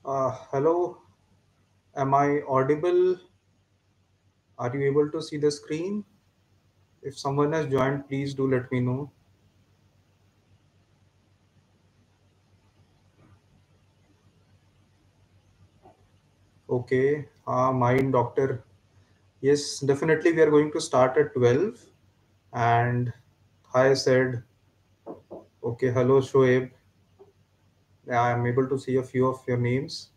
Hello, am I audible? Are you able to see the screen? If someone has joined, please do let me know. Okay, mine, doctor. Yes, definitely we are going to start at 12. And I said, okay, hello, Shoaib. Yeah, I am able to see a few of your names.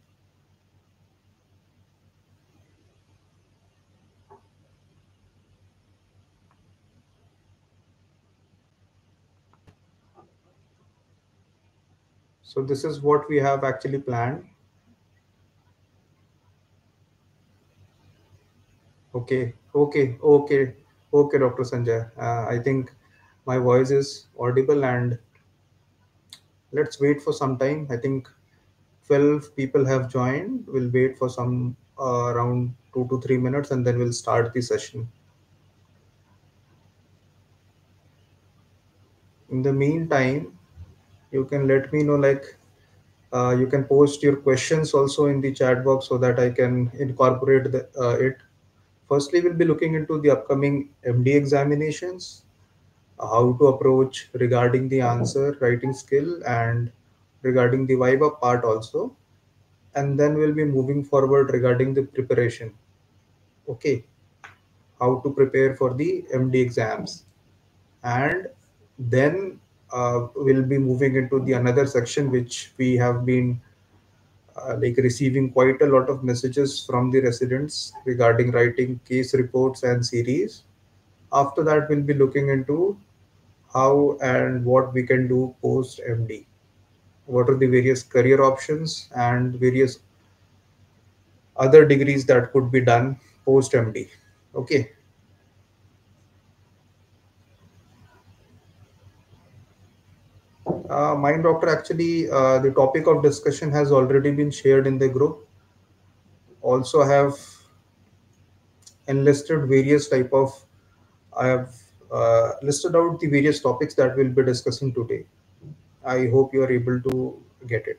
So this is what we have actually planned. Okay, Dr. Sanjay. I think my voice is audible and let's wait for some time. I think 12 people have joined. We'll wait for some around 2 to 3 minutes and then we'll start the session. In the meantime, you can let me know you can post your questions also in the chat box so that I can incorporate it. Firstly, we'll be looking into the upcoming MD examinations, how to approach regarding the answer writing skill and regarding the Viva part also. And then we'll be moving forward regarding the preparation. Okay, how to prepare for the MD exams. And then we'll be moving into the another section which we have been receiving quite a lot of messages from the residents regarding writing case reports and series. After that, we'll be looking into how and what we can do post MD. What are the various career options and various other degrees that could be done post MD. Okay. Mind doctor, actually, the topic of discussion has already been shared in the group. Also, have enlisted various type of. I have listed out the various topics that we'll be discussing today. I hope you are able to get it.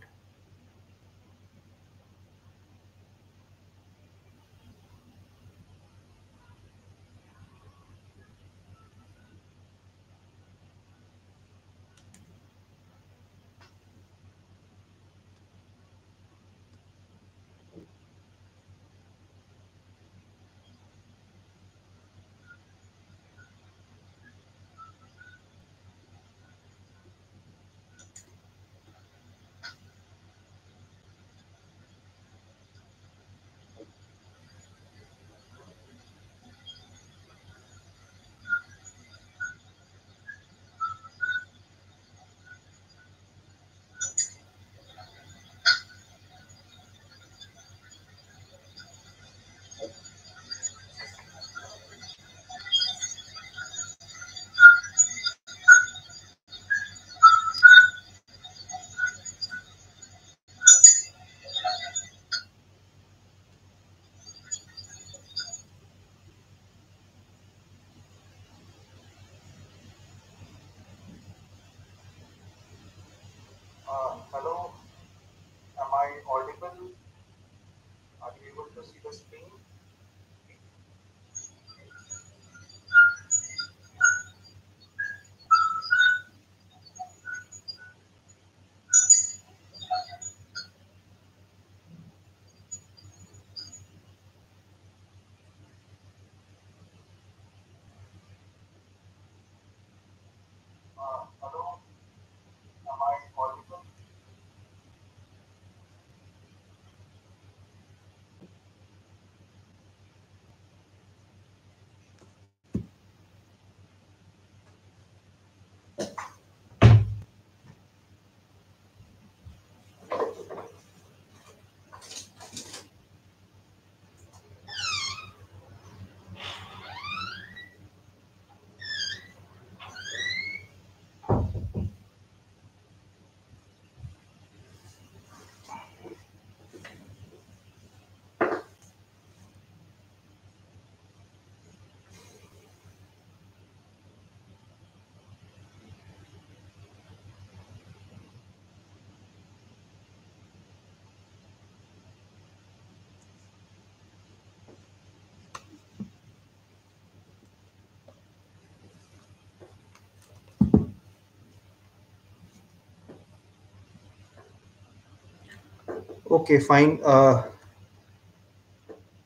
Okay, fine.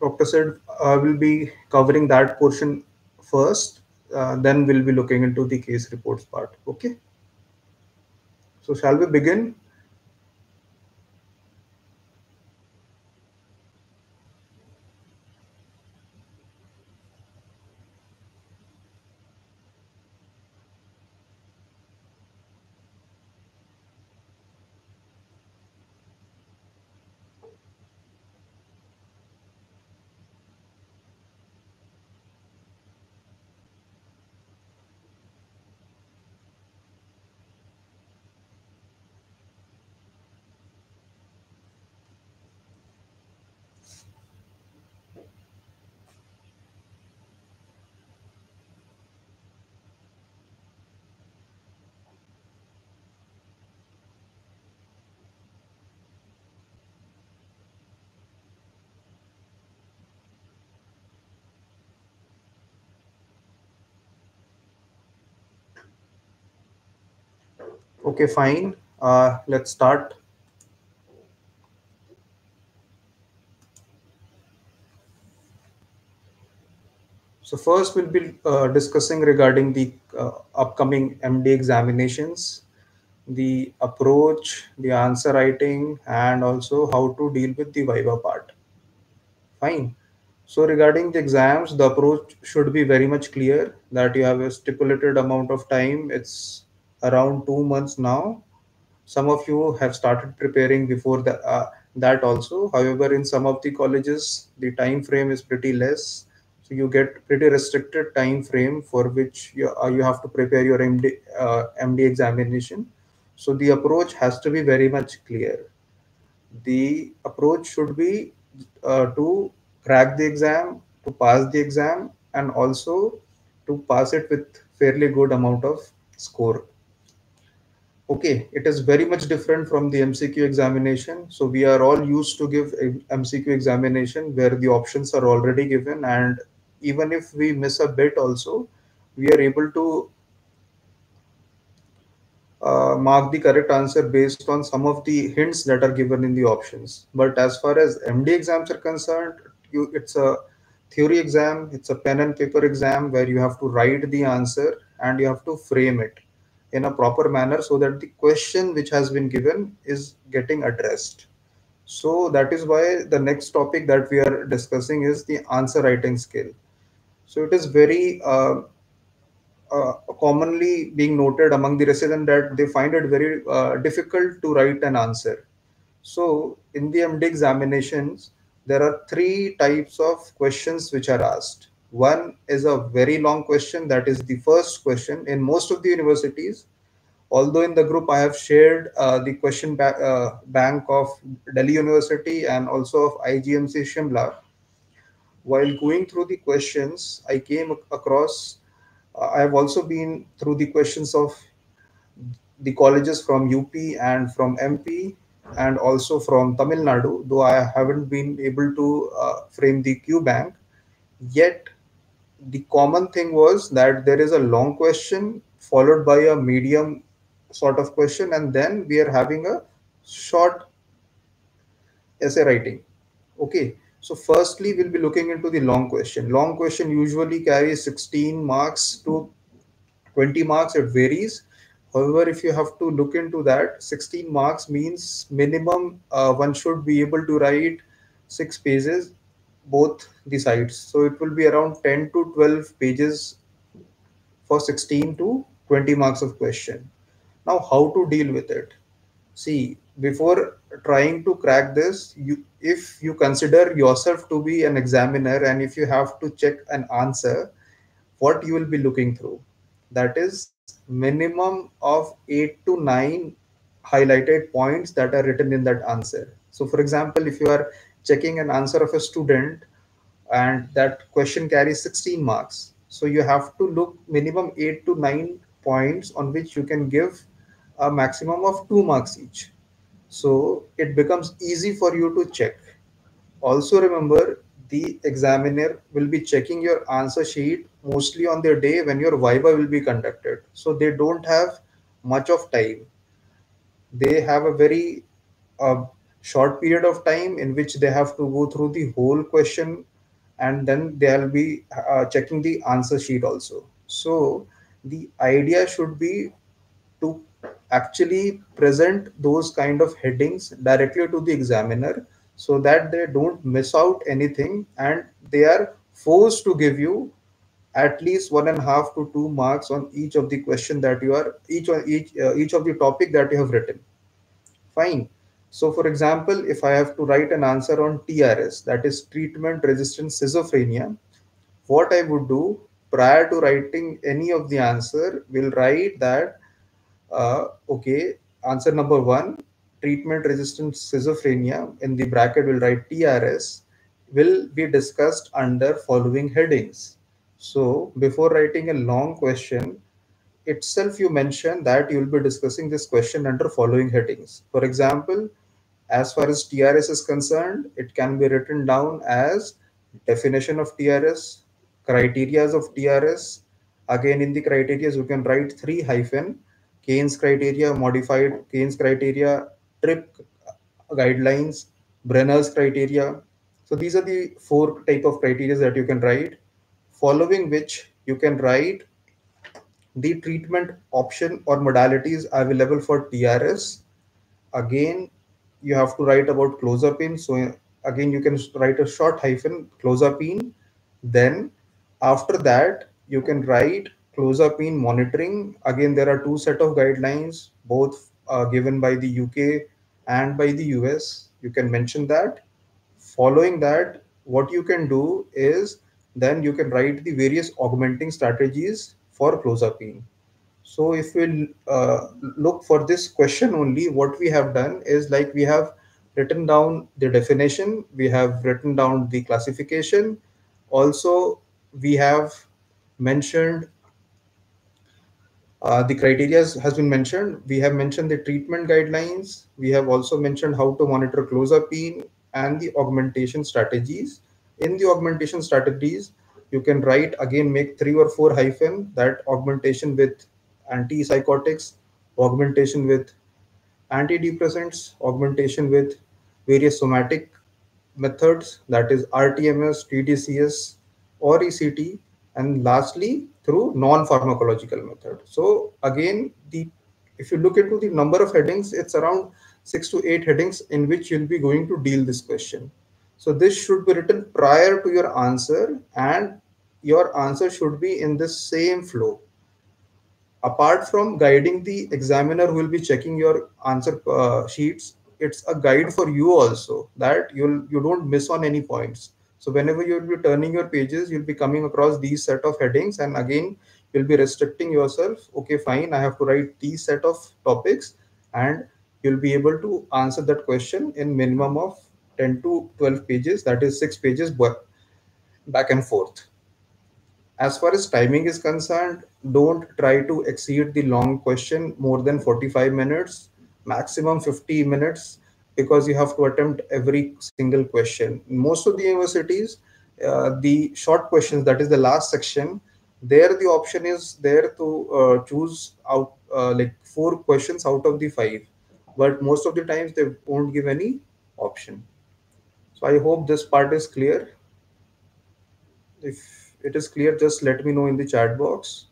Dr. said will be covering that portion first, then we'll be looking into the case reports part. Okay, so shall we begin? Okay, fine. Let's start. So first we'll be discussing regarding the upcoming MD examinations, the approach, the answer writing, and also how to deal with the Viva part. Fine. So regarding the exams, the approach should be very much clear that you have a stipulated amount of time. It's around 2 months now. Some of you have started preparing before that also. However, in some of the colleges, the time frame is pretty less. So you get pretty restricted time frame for which you have to prepare your MD examination. So the approach has to be very much clear. The approach should be to crack the exam, to pass the exam, and also to pass it with fairly good amount of score. Okay, it is very much different from the MCQ examination. So we are all used to give a MCQ examination where the options are already given, and even if we miss a bit also, we are able to mark the correct answer based on some of the hints that are given in the options. But as far as MD exams are concerned, it's a theory exam, it's a pen and paper exam where you have to write the answer and you have to frame it in a proper manner so that the question which has been given is getting addressed. So that is why the next topic that we are discussing is the answer writing skill. So it is very commonly being noted among the residents that they find it very difficult to write an answer. So in the MD examinations, there are three types of questions which are asked. One is a very long question, that is the first question in most of the universities. Although in the group I have shared the bank of Delhi University and also of IGMC Shimla. While going through the questions, I came across I have also been through the questions of the colleges from UP and from MP and also from Tamil Nadu, though I haven't been able to frame the Q bank. Yet, the common thing was that there is a long question followed by a medium sort of question, and then we are having a short essay writing. Okay, so firstly, we'll be looking into the long question. Long question usually carries 16 marks to 20 marks, it varies. However, if you have to look into that, 16 marks means minimum one should be able to write 6 pages, both the sides. So it will be around 10 to 12 pages for 16 to 20 marks of question. Now, how to deal with it? See, before trying to crack this, if you consider yourself to be an examiner and if you have to check an answer, what you will be looking through, that is minimum of 8 to 9 highlighted points that are written in that answer. So for example, if you are checking an answer of a student and that question carries 16 marks, so you have to look minimum 8 to 9 points on which you can give a maximum of 2 marks each, so it becomes easy for you to check. Also remember, the examiner will be checking your answer sheet mostly on the day when your Viva will be conducted. So they don't have much of time. They have a very short period of time in which they have to go through the whole question, and then they'll be checking the answer sheet also. So the idea should be to actually present those kind of headings directly to the examiner, so that they don't miss out anything, and they are forced to give you at least 1.5 to 2 marks on each of the question that you are each of the topic that you have written. Fine. So, for example, if I have to write an answer on TRS, that is treatment resistant schizophrenia, what I would do prior to writing any of the answer will write that, okay, answer number one, treatment resistant schizophrenia, in the bracket will write TRS, will be discussed under following headings. So, before writing a long question, itself you mention that you will be discussing this question under following headings. For example, as far as TRS is concerned, it can be written down as definition of TRS, criterias of TRS. Again, in the criterias, you can write three hyphen Keynes criteria, modified Keynes criteria, TRIP guidelines, Brenner's criteria. So these are the four type of criteria that you can write. Following which you can write the treatment option or modalities available for TRS. Again, you have to write about clozapine. So again, you can write a short hyphen clozapine. Then after that, you can write clozapine monitoring. Again, there are two set of guidelines, both given by the UK and by the US. You can mention that. Following that, what you can do is then you can write the various augmenting strategies for clozapine. So if we look for this question only, what we have done is like we have written down the definition, we have written down the classification, also we have mentioned the criteria has been mentioned. We have mentioned the treatment guidelines. We have also mentioned how to monitor clozapine and the augmentation strategies. In the augmentation strategies, you can write again, make three or four hyphen that augmentation with antipsychotics, augmentation with antidepressants, augmentation with various somatic methods, that is RTMS, TDCS, or ECT, and lastly through non-pharmacological method. So again, the if you look into the number of headings, it's around 6 to 8 headings in which you'll be going to deal this question. So this should be written prior to your answer, and your answer should be in the same flow. Apart from guiding the examiner who will be checking your answer sheets, it's a guide for you also, that you don't miss on any points. So whenever you'll be turning your pages, you'll be coming across these set of headings, and again you'll be restricting yourself. Okay, fine, I have to write these set of topics, and you'll be able to answer that question in minimum of 10 to 12 pages, that is 6 pages back and forth. As far as timing is concerned, don't try to exceed the long question more than 45 minutes, maximum 50 minutes, because you have to attempt every single question. In most of the universities, the short questions, that is the last section, there the option is there to choose out like four questions out of the five. But most of the times they won't give any option. So I hope this part is clear. If it is clear, just let me know in the chat box.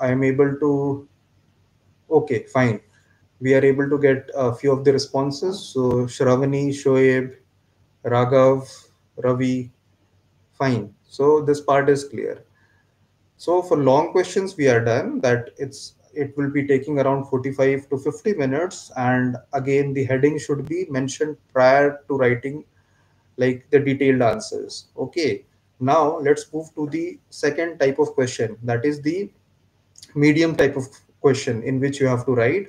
I am able to, okay, fine. We are able to get a few of the responses. So Shravani, Shoaib, Raghav, Ravi, fine. So this part is clear. So for long questions, we are done. That it will be taking around 45 to 50 minutes. And again, the heading should be mentioned prior to writing like the detailed answers. Okay. Now let's move to the second type of question. That is the medium type of question in which you have to write.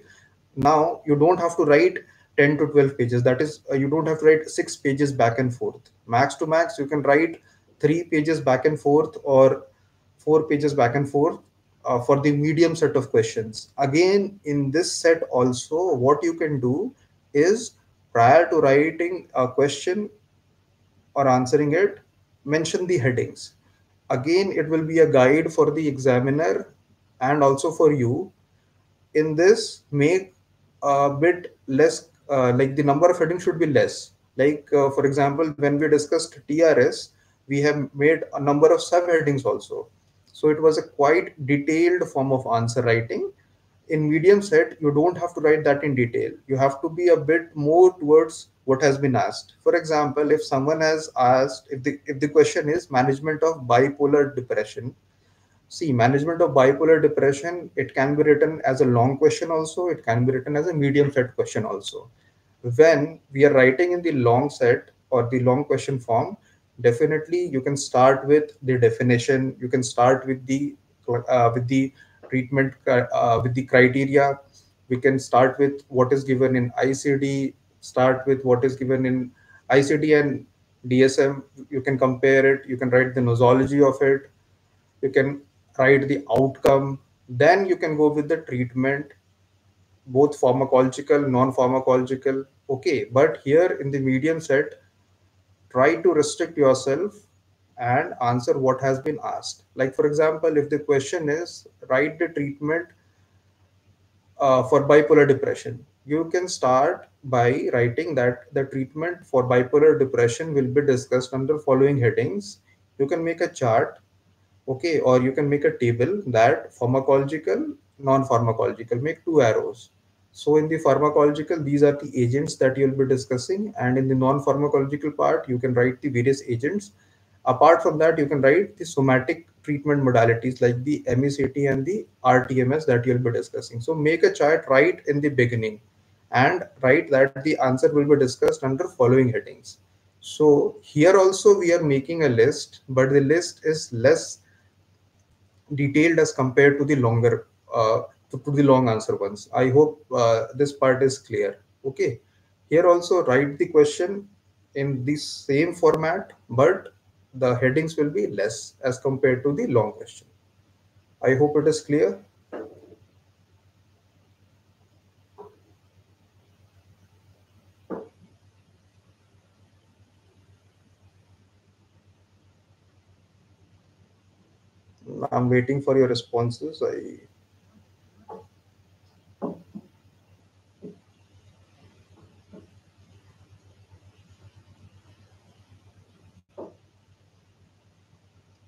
Now you don't have to write 10 to 12 pages. That is, you don't have to write 6 pages back and forth. Max to max, you can write 3 pages back and forth, or 4 pages back and forth, for the medium set of questions. Again, in this set also, what you can do is, prior to writing a question or answering it, mention the headings. Again, it will be a guide for the examiner and also for you. In this, make a bit less, like the number of headings should be less. Like, for example, when we discussed TRS, we have made a number of subheadings also. So it was a quite detailed form of answer writing. In medium set, you don't have to write that in detail. You have to be a bit more towards what has been asked. For example, if someone has asked, if the question is management of bipolar depression. See, management of bipolar depression, it can be written as a long question also, it can be written as a medium set question also. When we are writing in the long set or the long question form, definitely you can start with the definition, you can start with the treatment, with the criteria. We can start with what is given in ICD, start with what is given in ICD and DSM. You can compare it, you can write the nosology of it, you can write the outcome, then you can go with the treatment, both pharmacological, non-pharmacological. Okay, but here in the medium set, try to restrict yourself and answer what has been asked. Like, for example, if the question is write the treatment for bipolar depression, you can start by writing that the treatment for bipolar depression will be discussed under following headings. You can make a chart. Okay, or you can make a table that pharmacological, non-pharmacological, make two arrows. So in the pharmacological, these are the agents that you'll be discussing, and in the non-pharmacological part, you can write the various agents. Apart from that, you can write the somatic treatment modalities like the MECT and the RTMS that you'll be discussing. So make a chart right in the beginning and write that the answer will be discussed under following headings. So here also we are making a list, but the list is less detailed as compared to the longer, to the long answer ones. I hope this part is clear. Okay. Here also write the question in the same format, but the headings will be less as compared to the long question. I hope it is clear. I'm waiting for your responses.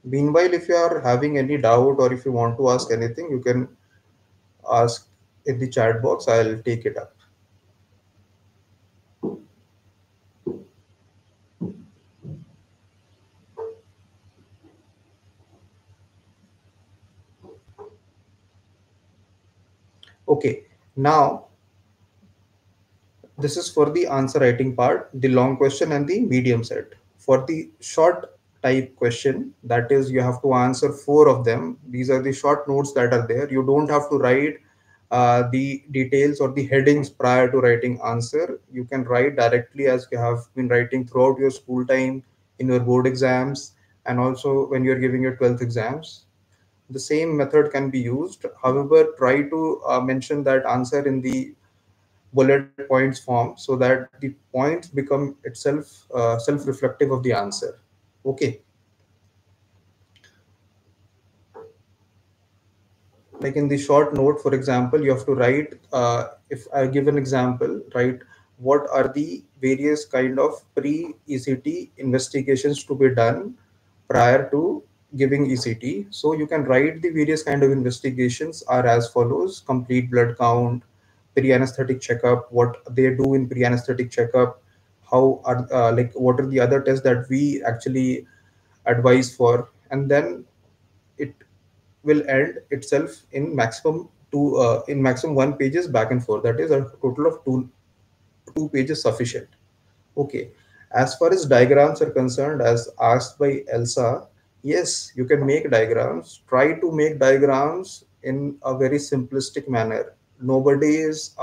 Meanwhile, if you are having any doubt or if you want to ask anything, you can ask in the chat box. I'll take it up. Okay. Now, this is for the answer writing part, the long question and the medium set. For the short type question, that is, you have to answer four of them. These are the short notes that are there. You don't have to write the details or the headings prior to writing answer. You can write directly as you have been writing throughout your school time, in your board exams, and also when you're giving your 12th exams. The same method can be used. However, try to mention that answer in the bullet points form so that the points become itself self-reflective of the answer. Okay, like in the short note, for example, you have to write, if I give an example, write what are the various kind of pre-ECT investigations to be done prior to giving ECT. So you can write the various kind of investigations are as follows: complete blood count, pre-anesthetic checkup, what they do in pre-anesthetic checkup, how are, like what are the other tests that we actually advise for, and then it will end itself in maximum maximum 1 pages back and forth. That is a total of two pages sufficient. Okay. As far as diagrams are concerned, as asked by Elsa, yes, you can make diagrams. Try to make diagrams in a very simplistic manner. Nobody is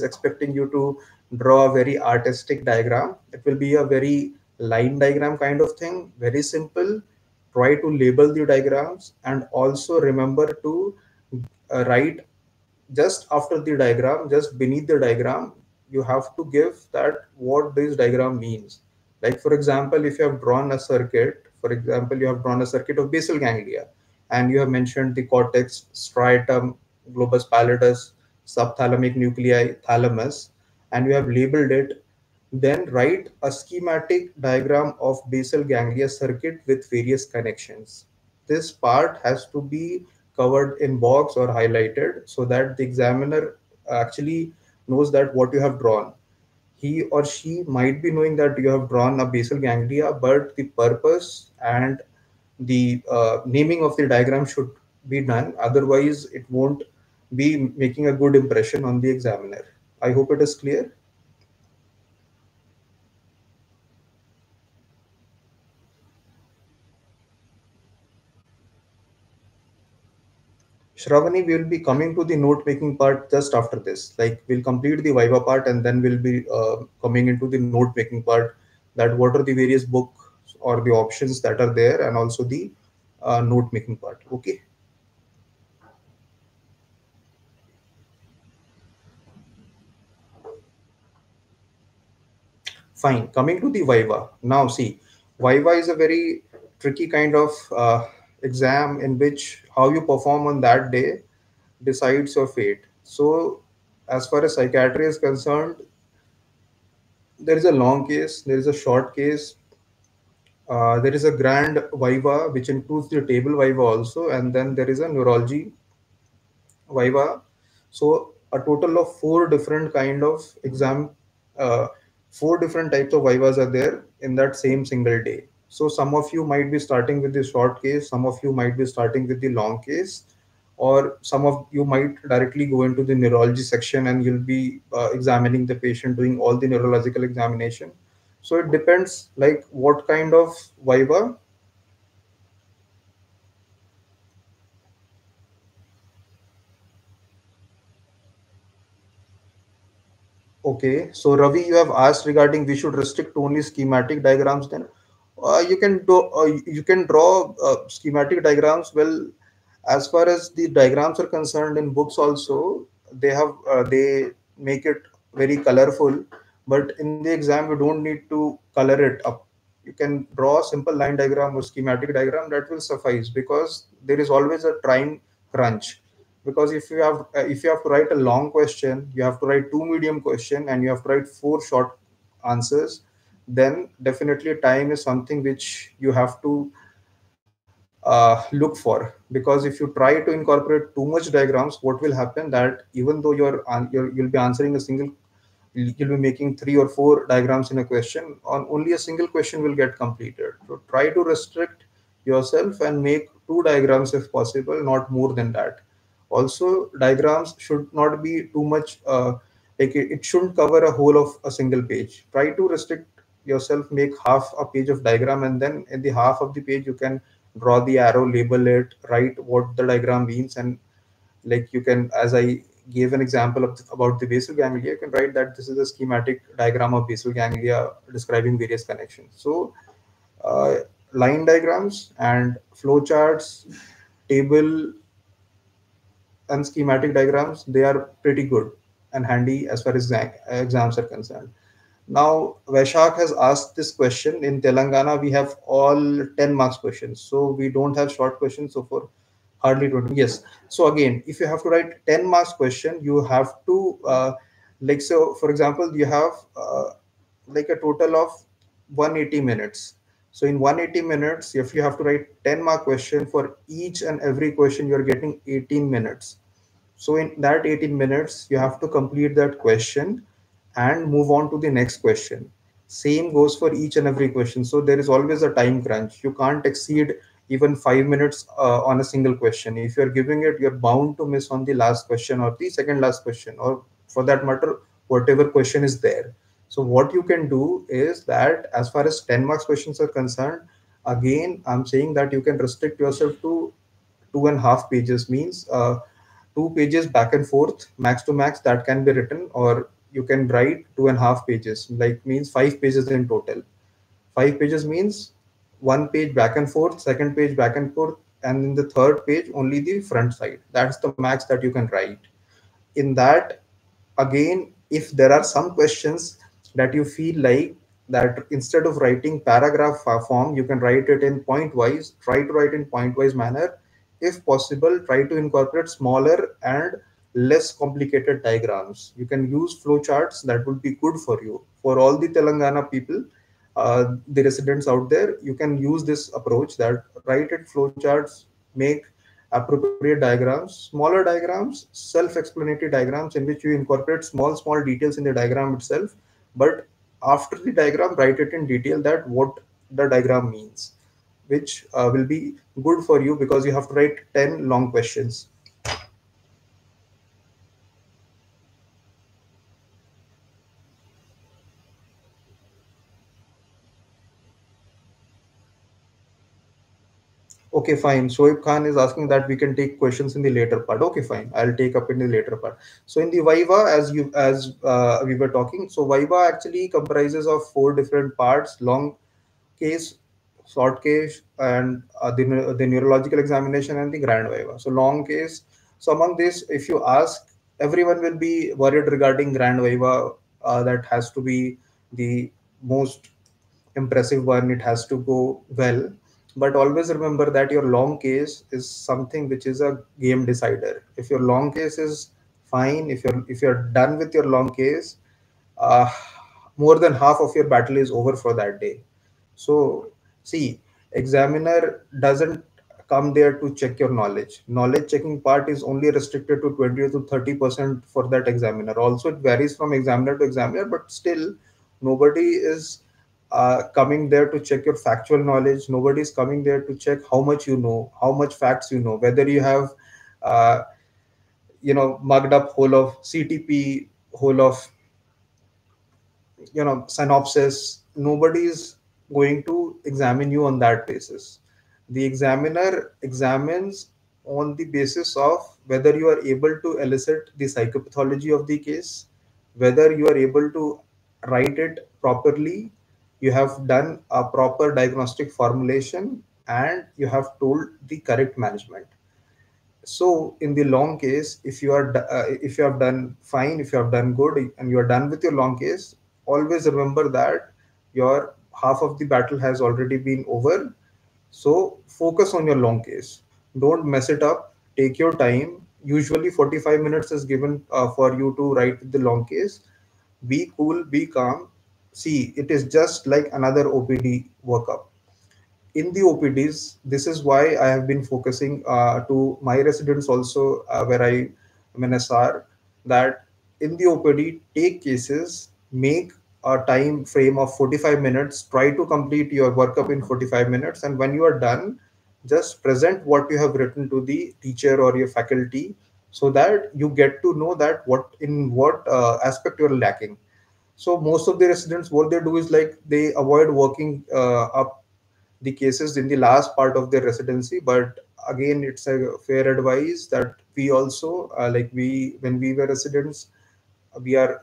expecting you to draw a very artistic diagram. It will be a very line diagram kind of thing, very simple. Try to label the diagrams and also remember to write just after the diagram, just beneath the diagram, you have to give that what this diagram means. Like for example, if you have drawn a circuit, for example, you have drawn a circuit of basal ganglia, and you have mentioned the cortex, striatum, globus pallidus, subthalamic nuclei, thalamus, and you have labeled it, then write a schematic diagram of basal ganglia circuit with various connections. This part has to be covered in box or highlighted so that the examiner actually knows that what you have drawn. He or she might be knowing that you have drawn a basal ganglia, but the purpose and the naming of the diagram should be done. Otherwise, it won't be making a good impression on the examiner. I hope it is clear. Shravani, we will be coming to the note making part just after this. Like we'll complete the Viva part and then we'll be coming into the note making part. That what are the various books or the options that are there, and also the note making part. Okay, fine. Coming to the Viva. Now, see, Viva is a very tricky kind of exam in which how you perform on that day decides your fate. So, as far as psychiatry is concerned, there is a long case, there is a short case, there is a grand viva which includes the table viva also, and then there is a neurology viva. So a total of four different kind of exam, uh, four different types of vivas are there in that same single day. So some of you might be starting with the short case, some of you might be starting with the long case, or some of you might directly go into the neurology section and you'll be examining the patient, doing all the neurological examination. So it depends like what kind of viva. Okay, so Ravi, you have asked regarding we should restrict to only schematic diagrams. Then you can draw schematic diagrams. Well, as far as the diagrams are concerned in books also, they make it very colorful. But in the exam, you don't need to color it up. You can draw a simple line diagram or schematic diagram that will suffice, because there is always a time crunch. Because if you have to write a long question, you have to write two medium question, and you have to write four short answers, then definitely time is something which you have to look for. Because if you try to incorporate too much diagrams, what will happen that even though you'll be answering a single, you'll be making three or four diagrams in a question, on only a single question will get completed. So try to restrict yourself and make two diagrams if possible, not more than that. Also, diagrams should not be too much, it shouldn't cover a whole of a single page. Try to restrict yourself, make half a page of diagram, and then in the half of the page you can draw the arrow, label it, write what the diagram means, and like you can, as I gave an example about the basal ganglia, you can write that this is a schematic diagram of basal ganglia describing various connections. So uh, line diagrams and flow charts, table and schematic diagrams, they are pretty good and handy as far as exams are concerned. Now, Vaishak has asked this question. In Telangana, we have all 10 marks questions. So we don't have short questions. So for hardly 20. Yes. So again, if you have to write 10 marks question, you have to, like, so for example, you have like a total of 180 minutes. So in 180 minutes, if you have to write 10 mark question for each and every question, you're getting 18 minutes. So in that 18 minutes, you have to complete that question and move on to the next question. Same goes for each and every question. So there is always a time crunch. You can't exceed even 5 minutes on a single question. If you're giving it, you're bound to miss on the last question or the second last question, or for that matter, whatever question is there. So what you can do is that as far as 10 marks questions are concerned, again, I'm saying that you can restrict yourself to 2.5 pages, means 2 pages back and forth, max to max, that can be written, or you can write 2.5 pages, like means 5 pages in total. 5 pages means one page back and forth, second page back and forth, and in the third page only the front side. That's the max that you can write. In that, again, if there are some questions that you feel like that instead of writing paragraph form, you can write it in point wise, try to write in point wise manner. If possible, try to incorporate smaller and less complicated diagrams. You can use flowcharts. That would be good for you. For all the Telangana people, the residents out there, you can use this approach, that write it flowcharts, make appropriate diagrams, smaller diagrams, self-explanatory diagrams in which you incorporate small details in the diagram itself. But after the diagram, write it in detail that what the diagram means, which will be good for you because you have to write 10 long questions. Okay, fine. Shoaib Khan is asking that we can take questions in the later part. Okay, fine. I'll take up in the later part. So in the Viva, as we were talking, so Viva actually comprises of four different parts: long case, short case, and the neurological examination and the grand Viva. So long case. So among this, if you ask, everyone will be worried regarding grand Viva. That has to be the most impressive one. It has to go well, but always remember that your long case is something which is a game decider. If your long case is fine, if you're done with your long case, uh, more than half of your battle is over for that day. So see, examiner doesn't come there to check your knowledge. Knowledge checking part is only restricted to 20 to 30% for that examiner. Also, it varies from examiner to examiner, but still, nobody is coming there to check your factual knowledge. Nobody is coming there to check how much you know, how much facts you know, whether you have, uh, mugged up whole of CTP, whole of synopsis. Nobody is going to examine you on that basis. The examiner examines on the basis of whether you are able to elicit the psychopathology of the case, whether you are able to write it properly, you have done a proper diagnostic formulation, and you have told the correct management. So in the long case, if you have done fine, if you have done good, and you are done with your long case, always remember that your half of the battle has already been over. So focus on your long case. Don't mess it up. Take your time. Usually 45 minutes is given for you to write the long case. Be cool, be calm. See, it is just like another OPD workup in the OPDs. This is why I have been focusing to my residents also, where I am an SR, that in the OPD, take cases, make a time frame of 45 minutes, try to complete your workup in 45 minutes, and when you are done, just present what you have written to the teacher or your faculty, so that you get to know that what aspect you are lacking. So most of the residents, what they do is like they avoid working up the cases in the last part of their residency. But again, it's a fair advice that we also, like we when we were residents, we were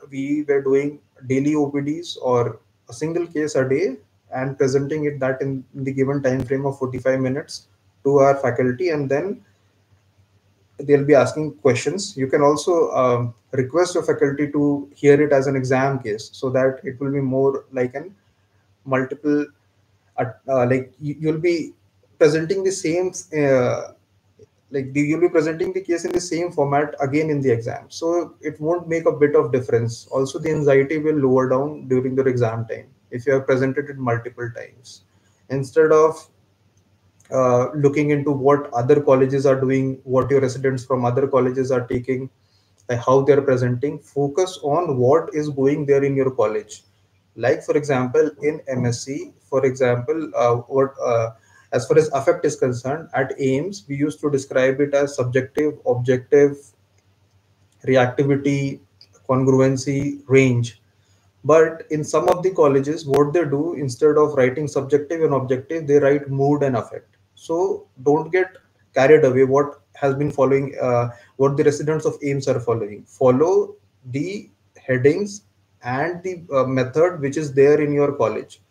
doing daily OPDs or a single case a day, and presenting it that in the given time frame of 45 minutes to our faculty, and then they'll be asking questions. You can also request your faculty to hear it as an exam case, so that it will be more like an multiple, you'll be presenting the same, you'll be presenting the case in the same format again in the exam, so it won't make a bit of difference. Also, the anxiety will lower down during your exam time if you have presented it multiple times, instead of looking into what other colleges are doing, what your residents from other colleges are taking, like how they're presenting. Focus on what is going there in your college. Like for example, in MSc, for example, what as far as affect is concerned, at AIMS we used to describe it as subjective, objective, reactivity, congruency, range. But in some of the colleges, what they do, instead of writing subjective and objective, they write mood and affect. So don't get carried away. What has been following, what the residents of AIMS are following. Follow the headings and the method which is there in your college.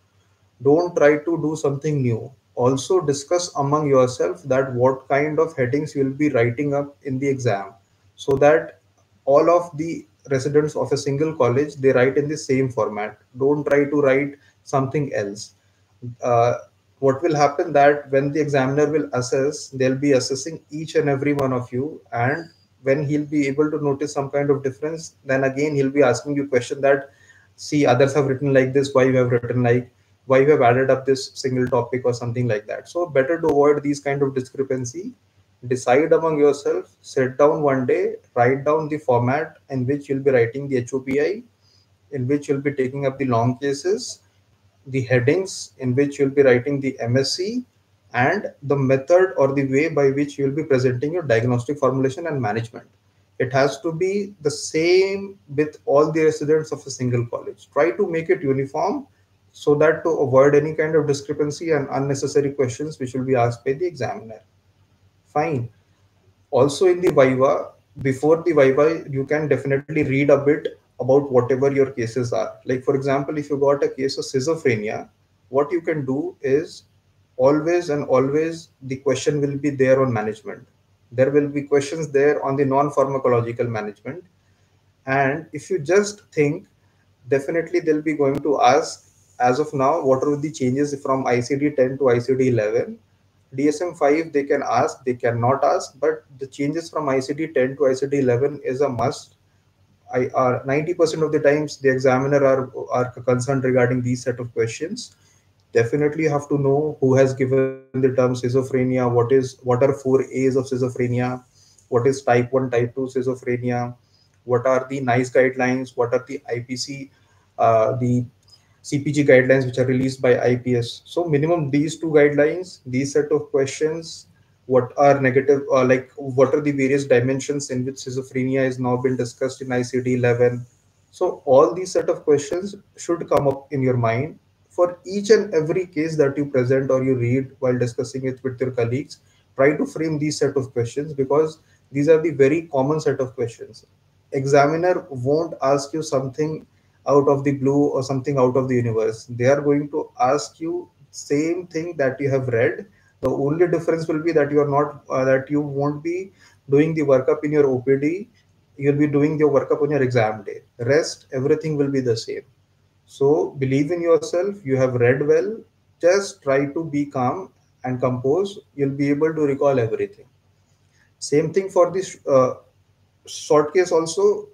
Don't try to do something new. Also discuss among yourself that what kind of headings you will be writing up in the exam, so that all of the residents of a single college they write in the same format. Don't try to write something else. uh, what will happen that when the examiner will assess, they'll be assessing each and every one of you, and when he'll be able to notice some kind of difference, then again he'll be asking you question that, see, others have written like this, why you have written like, why you have added up this single topic or something like that. So better to avoid these kind of discrepancy. Decide among yourself, sit down one day, write down the format in which you'll be writing the HOPI, in which you'll be taking up the long cases, the headings in which you'll be writing the MSc, and the method or the way by which you'll be presenting your diagnostic formulation and management. It has to be the same with all the residents of a single college. Try to make it uniform so that to avoid any kind of discrepancy and unnecessary questions which will be asked by the examiner. Fine. Also in the Viva, before the Viva, you can definitely read a bit about whatever your cases are. Like for example, if you got a case of schizophrenia, what you can do is always and always the question will be there on management. There will be questions there on the non-pharmacological management. And if you just think, definitely they'll be going to ask, as of now, what are the changes from ICD 10 to ICD 11. DSM 5 they can ask, they cannot ask, but the changes from ICD 10 to ICD 11 is a must. 90% of the times the examiner are concerned regarding these set of questions. Definitely have to know who has given the term schizophrenia, what are 4 A's of schizophrenia, what is type 1, type 2 schizophrenia, what are the NICE guidelines, what are the IPC, the CPG guidelines which are released by IPS. So minimum these two guidelines, these set of questions, what are negative, like what are the various dimensions in which schizophrenia is now been discussed in ICD 11. So all these set of questions should come up in your mind for each and every case that you present or you read while discussing it with your colleagues. Try to frame these set of questions because these are the very common set of questions. Examiner won't ask you something out of the blue or something out of the universe. They are going to ask you same thing that you have read. The only difference will be that you are not that you won't be doing the workup in your OPD. You'll be doing your workup on your exam day. Rest, everything will be the same. So believe in yourself. You have read well. Just try to be calm and composed. You'll be able to recall everything. Same thing for this short case also.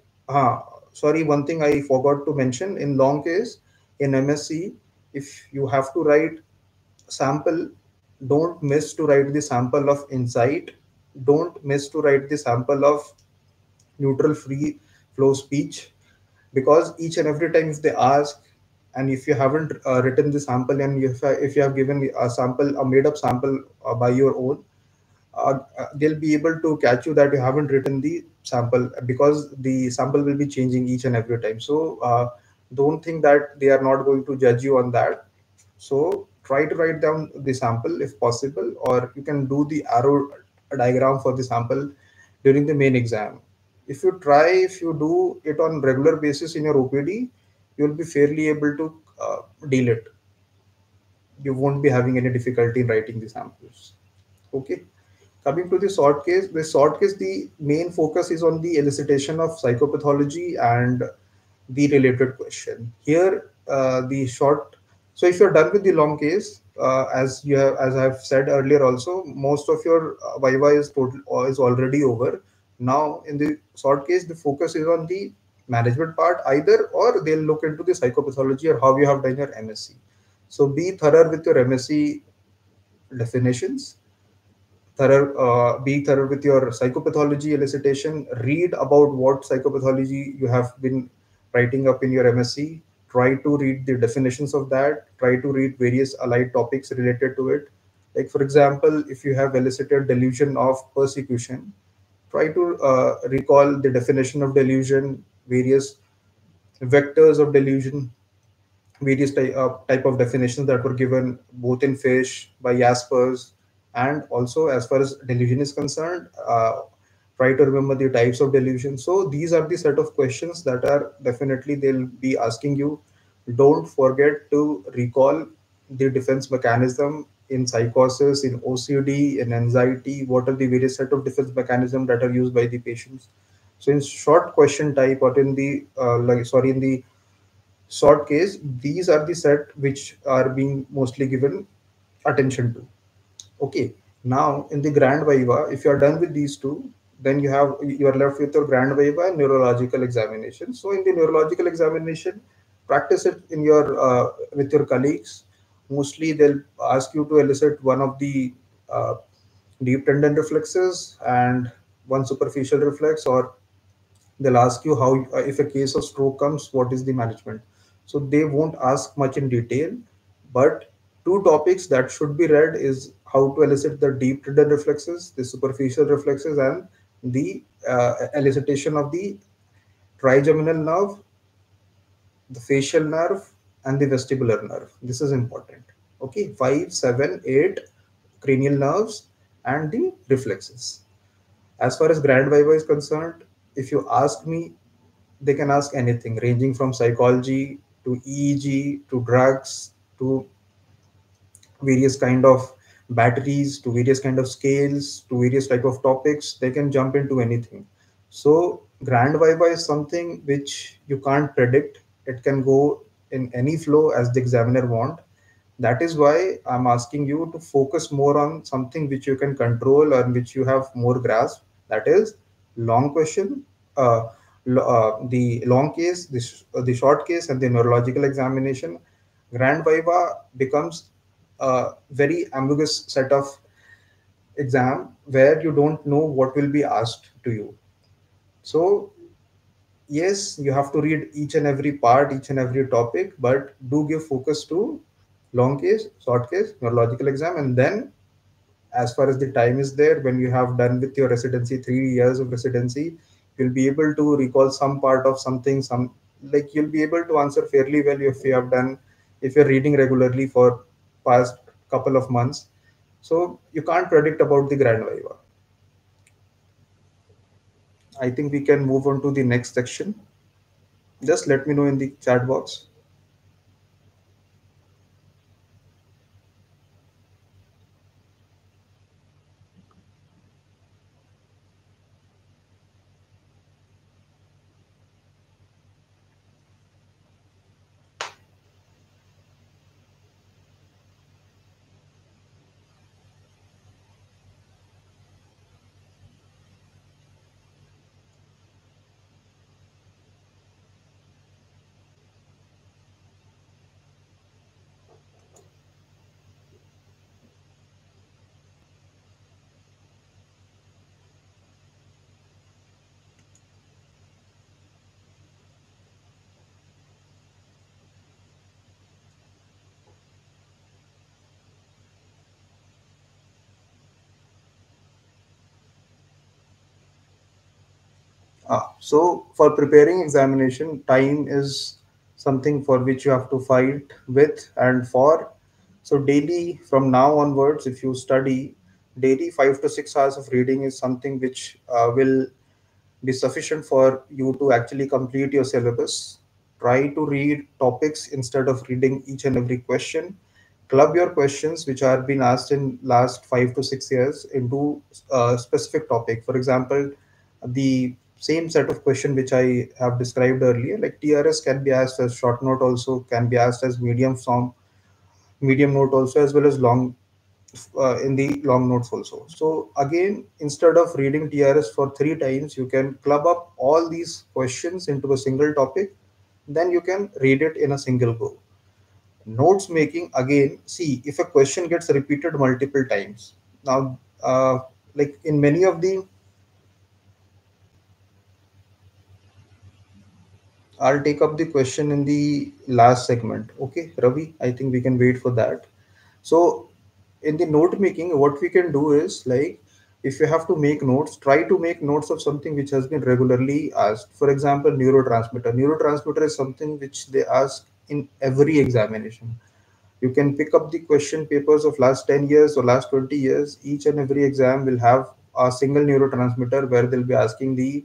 Sorry, one thing I forgot to mention in long case in MSc, if you have to write sample, don't miss to write the sample of insight. Don't miss to write the sample of neutral free flow speech, because each and every time if they ask, and if you haven't written the sample, and if you have given a sample, a made up sample by your own, they'll be able to catch you that you haven't written the sample, because the sample will be changing each and every time. So don't think that they are not going to judge you on that. So try to write down the sample if possible, or you can do the arrow diagram for the sample during the main exam. If you do it on regular basis in your OPD, you will be fairly able to deal it. You won't be having any difficulty in writing the samples. Okay. Coming to the short case, the main focus is on the elicitation of psychopathology and the related question. Here, the short. So if you're done with the long case, as I've said earlier, also most of your Viva is already over. Now, in the short case, the focus is on the management part, either or they'll look into the psychopathology or how you have done your MSc. So be thorough with your MSc definitions, be thorough with your psychopathology elicitation. Read about what psychopathology you have been writing up in your MSc. Try to read the definitions of that. Try to read various allied topics related to it. Like for example, if you have elicited delusion of persecution, try to recall the definition of delusion, various vectors of delusion, various type of definitions that were given both in fish by Jaspers, and also as far as delusion is concerned, try to remember the types of delusion. So these are the set of questions that are definitely they'll be asking you. Don't forget to recall the defense mechanism in psychosis, in OCD, in anxiety. What are the various set of defense mechanisms that are used by the patients? So in short question type, or in the in the short case, these are the set which are being mostly given attention to. Okay. Now in the grand viva, if you are done with these two, then you are left with your grand viva and neurological examination. So in the neurological examination, practice it in your with your colleagues. Mostly they'll ask you to elicit one of the uh, deep tendon reflexes and one superficial reflex, or they'll ask you how if a case of stroke comes, what is the management. So they won't ask much in detail, but two topics that should be read is how to elicit the deep tendon reflexes, the superficial reflexes, and the elicitation of the trigeminal nerve, the facial nerve, and the vestibular nerve. This is important. Okay, 5, 7, 8 cranial nerves and the reflexes. As far as grand viva is concerned, if you ask me, they can ask anything ranging from psychology to EEG to drugs to various kind of batteries to various kind of scales to various type of topics. They can jump into anything. So grand viva is something which you can't predict. It can go in any flow as the examiner want. That is why I'm asking you to focus more on something which you can control or which you have more grasp. That is long question, uh, the long case, the short case, and the neurological examination. Grand viva becomes a very ambiguous set of exam where you don't know what will be asked to you. So yes, you have to read each and every part, each and every topic, but do give focus to long case, short case, neurological exam, and then as far as the time is there, when you have done with your residency, 3 years of residency, you'll be able to recall some part of something, some like you'll be able to answer fairly well if you have done, if you're reading regularly for past couple of months. So you can't predict about the grand viva. I think we can move on to the next section. Just let me know in the chat box. So for preparing examination, time is something for which you have to fight with and for. So daily from now onwards, if you study daily 5 to 6 hours of reading is something which will be sufficient for you to actually complete your syllabus. Try to read topics instead of reading each and every question. Club your questions which are being asked in last 5 to 6 years into a specific topic. For example, the same set of question which I have described earlier, like TRS can be asked as short note, also can be asked as medium form, medium note also, as well as long in the long notes also. So again, instead of reading TRS for 3 times, you can club up all these questions into a single topic. Then you can read it in a single go. Notes making, again, see if a question gets repeated multiple times. Now, like in many of the, I'll take up the question in the last segment. Okay, Ravi, I think we can wait for that. So in the note making, what we can do is like if you have to make notes, try to make notes of something which has been regularly asked. For example, neurotransmitter. Neurotransmitter is something which they ask in every examination. You can pick up the question papers of last 10 years or last 20 years. Each and every exam will have a single neurotransmitter where they'll be asking the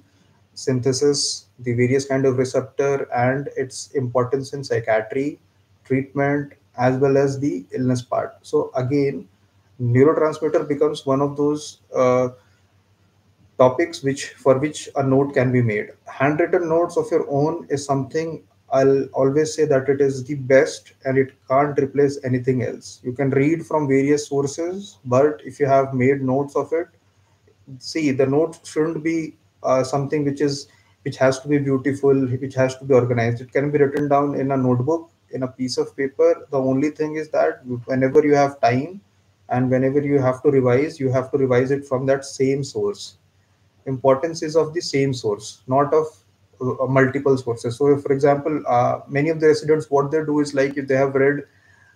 synthesis, the various kind of receptor and its importance in psychiatry, treatment, as well as the illness part. So again, neurotransmitter becomes one of those topics which for which a note can be made. Handwritten notes of your own is something I'll always say that it is the best and it can't replace anything else. You can read from various sources, but if you have made notes of it, see, the notes shouldn't be something which has to be beautiful, which has to be organized. It can be written down in a notebook, in a piece of paper. The only thing is that whenever you have time and whenever you have to revise it from that same source. Importance is of the same source, not of multiple sources. So if, for example, many of the residents, what they do is like if they have read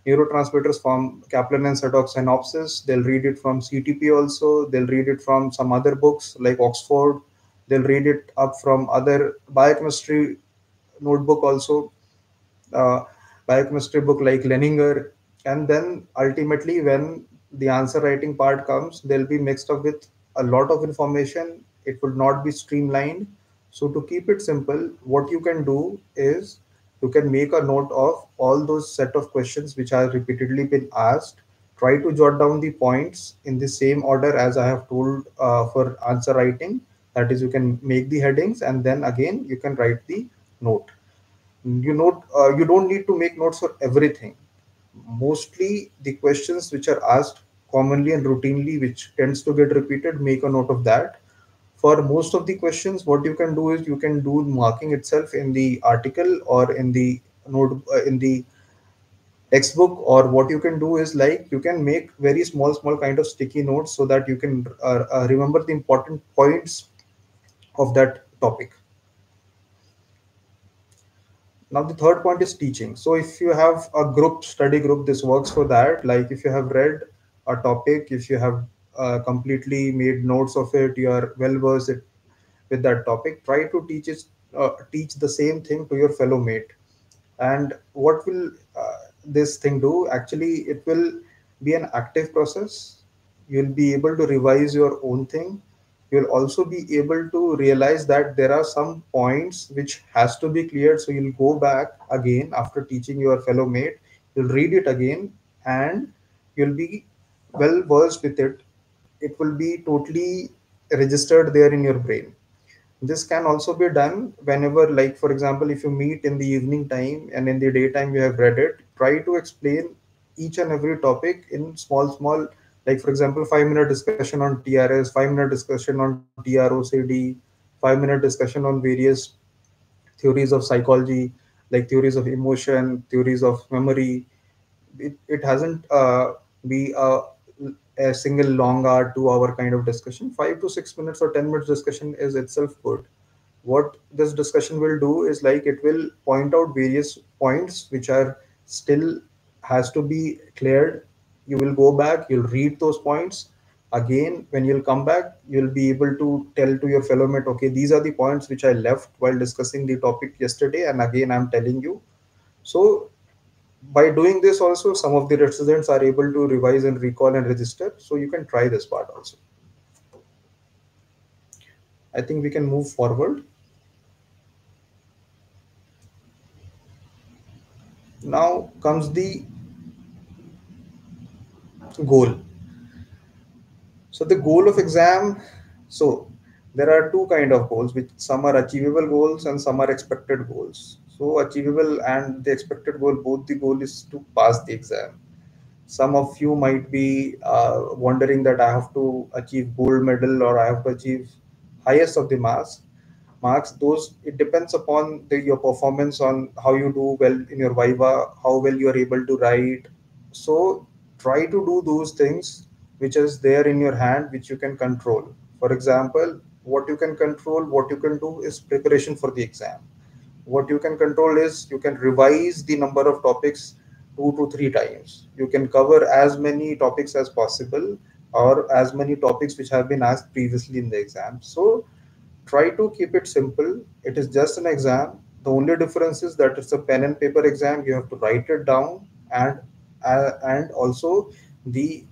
neurotransmitters from Kaplan and Sadok synopsis, they'll read it from CTP also, they'll read it from some other books like Oxford, they'll read it up from other biochemistry notebook also, uh, biochemistry book like Leninger, and then ultimately when the answer writing part comes, they'll be mixed up with a lot of information. It will not be streamlined. So to keep it simple, what you can do is you can make a note of all those set of questions which are repeatedly been asked. Try to jot down the points in the same order as I have told for answer writing. That is, you can make the headings and then again you can write the note. You don't need to make notes for everything. Mostly the questions which are asked commonly and routinely, which tends to get repeated, make a note of that. For most of the questions, what you can do is you can do marking itself in the article or in the note in the textbook, or what you can do is like you can make very small kind of sticky notes so that you can remember the important points of that topic. Now the third point is teaching. So if you have a group study group, this works for that. Like if you have read a topic, if you have completely made notes of it, you are well versed with that topic, try to teach the same thing to your fellow mate. And what will this thing do? Actually, it will be an active process. You'll be able to revise your own thing. You'll also be able to realize that there are some points which has to be cleared. So you'll go back again after teaching your fellow mate. You'll read it again and you'll be well versed with it. It will be totally registered there in your brain. This can also be done whenever, like for example, if you meet in the evening time and in the daytime you have read it, try to explain each and every topic in small, like for example, 5 minute discussion on TRS, 5 minute discussion on TROCD, 5 minute discussion on various theories of psychology, like theories of emotion, theories of memory. It hasn't be a single long hour 2 hour kind of discussion. 5 to 6 minutes or 10 minutes discussion is itself good. What this discussion will do is like it will point out various points which are still has to be cleared. You will go back, you'll read those points again. When you'll come back, you'll be able to tell to your fellow mate, okay, these are the points which I left while discussing the topic yesterday, and again I'm telling you. So by doing this also, some of the residents are able to revise and recall and register. So you can try this part also. I think we can move forward. Now comes the goal. So the goal of exam, so there are two kind of goals, which some are achievable goals and some are expected goals. So achievable and the expected goal, both the goal is to pass the exam. Some of you might be wondering that I have to achieve gold medal or I have to achieve highest of the marks. Those, it depends upon your performance on how you do well in your viva, how well you are able to write. So try to do those things which is there in your hand, which you can control. For example, what you can control, what you can do is preparation for the exam. What you can control is you can revise the number of topics 2 to 3 times. You can cover as many topics as possible, or as many topics which have been asked previously in the exam. So try to keep it simple. It is just an exam. The only difference is that it's a pen and paper exam. You have to write it down, and also the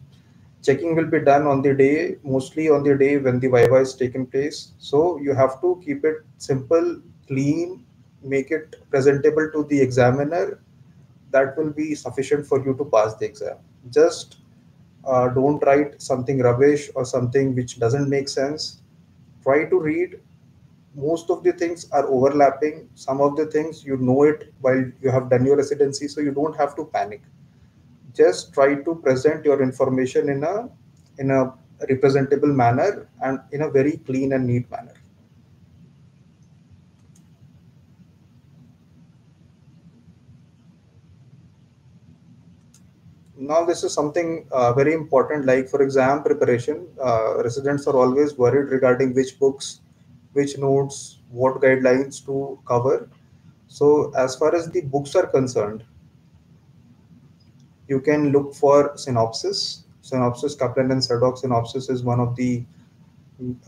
Checking will be done on the day, mostly on the day when the viva is taking place. So you have to keep it simple, clean, make it presentable to the examiner. That will be sufficient for you to pass the exam. Just don't write something rubbish or something which doesn't make sense. Try to read. Most of the things are overlapping. Some of the things you know it while you have done your residency, so you don't have to panic. Just try to present your information in a representable manner and in a very clean and neat manner. Now this is something very important, like for exam preparation. Residents are always worried regarding which books, which notes, what guidelines to cover. So as far as the books are concerned, you can look for synopsis. Kaplan and Sadok synopsis is one of the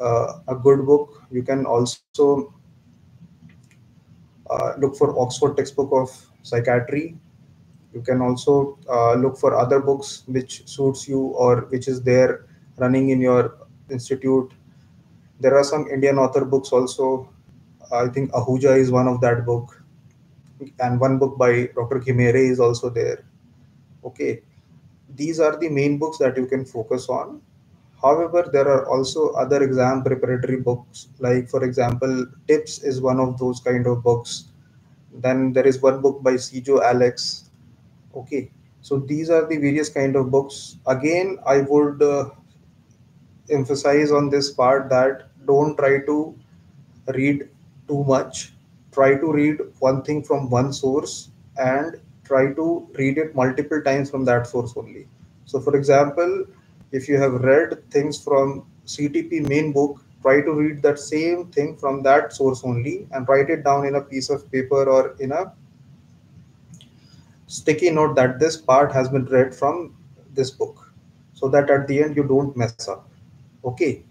a good book. You can also look for Oxford textbook of psychiatry. You can also look for other books which suits you or which is there running in your institute. There are some Indian author books also. I think Ahuja is one of that book, and one book by Dr. Khimere is also there. Okay, these are the main books that you can focus on. However, there are also other exam preparatory books, like for example, Tips is one of those kind of books. Then there is one book by Cijo Alex. Okay, so these are the various kind of books. Again, I would emphasize on this part that don't try to read too much. Try to read one thing from one source and try to read it multiple times from that source only. So, for example, if you have read things from CTP main book, try to read that same thing from that source only and write it down in a piece of paper or in a sticky note that this part has been read from this book, so that at the end you don't mess up. Okay,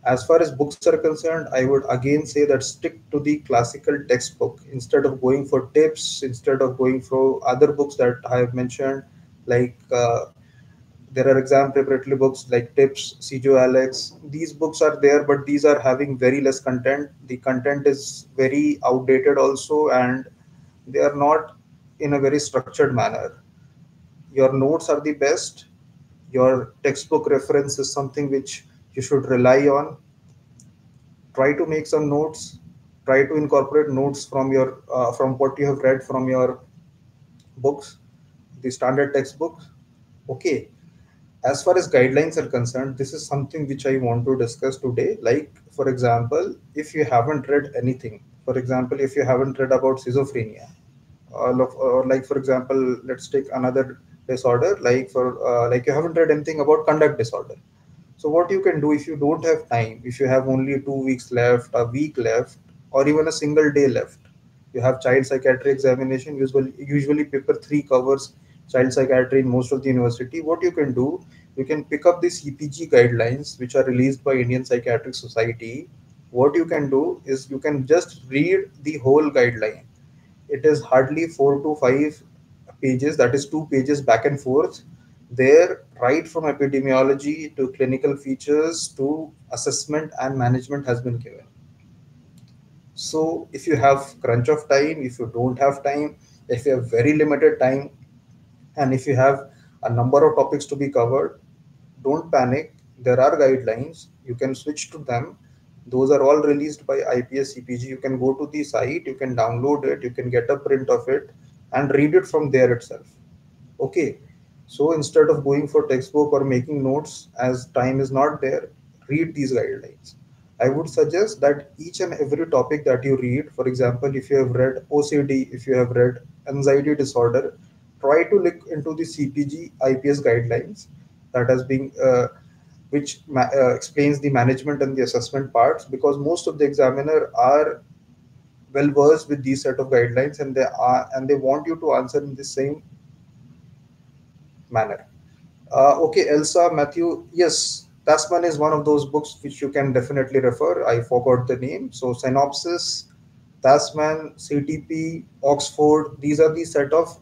as far as books are concerned, I would again say that stick to the classical textbook instead of going for tips, instead of going for other books that I have mentioned. Like there are exam preparatory books like Tips, Cijo Alex. These books are there, but these are having very less content. The content is very outdated also, and they are not in a very structured manner. Your notes are the best. Your textbook reference is something which you should rely on. Try to make some notes. Try to incorporate notes from what you have read from your books, the standard textbooks. Okay. As far as guidelines are concerned, this is something which I want to discuss today. Like, for example, if you haven't read anything, for example, if you haven't read about schizophrenia, or like for example, let's take another disorder, like you haven't read anything about conduct disorder. So what you can do, if you don't have time, if you have only 2 weeks left, a week left, or even a single day left, you have child psychiatry examination. Usually paper three covers child psychiatry in most of the university. What you can do, you can pick up the CPG guidelines which are released by Indian Psychiatric Society. What you can do is you can just read the whole guideline. It is hardly 4 to 5 pages, that is 2 pages back and forth. There, right from epidemiology to clinical features to assessment and management has been given. So, if you have crunch of time, if you don't have time, if you have very limited time, and if you have a number of topics to be covered, don't panic. There are guidelines. You can switch to them. Those are all released by IPS CPG. You can go to the site, you can download it, you can get a print of it and read it from there itself. Okay. So instead of going for textbook or making notes, as time is not there, read these guidelines. I would suggest that each and every topic that you read, for example, if you have read OCD, if you have read anxiety disorder, try to look into the CPG IPS guidelines that has been explains the management and the assessment parts, because most of the examiner are well versed with these set of guidelines, and they want you to answer in the same manner. Okay, Elsa, Matthew, yes, Tasman is one of those books which you can definitely refer. I forgot the name. So, Synopsis, Tasman, CTP, Oxford, these are the set of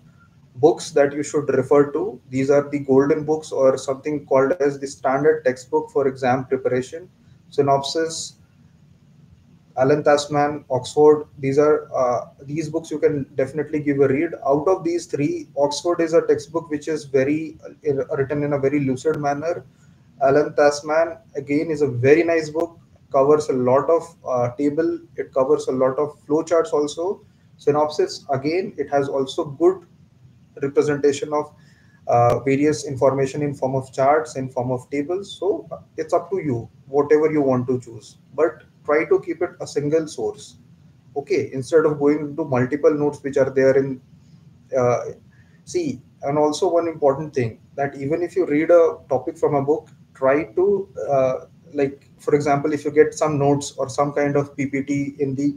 books that you should refer to. These are the golden books or something called as the standard textbook for exam preparation. Synopsis, Alan Tasman, Oxford. These books you can definitely give a read. Out of these three, Oxford is a textbook which is very written in a very lucid manner. Alan Tasman again is a very nice book. Covers a lot of table. It covers a lot of flowcharts also. Synopsis again, it has also good representation of various information in form of charts, in form of tables. So it's up to you whatever you want to choose, but try to keep it a single source. Okay, instead of going into multiple notes which are there in uh, see. And also one important thing, that even if you read a topic from a book, try to like for example, if you get some notes or some kind of ppt in the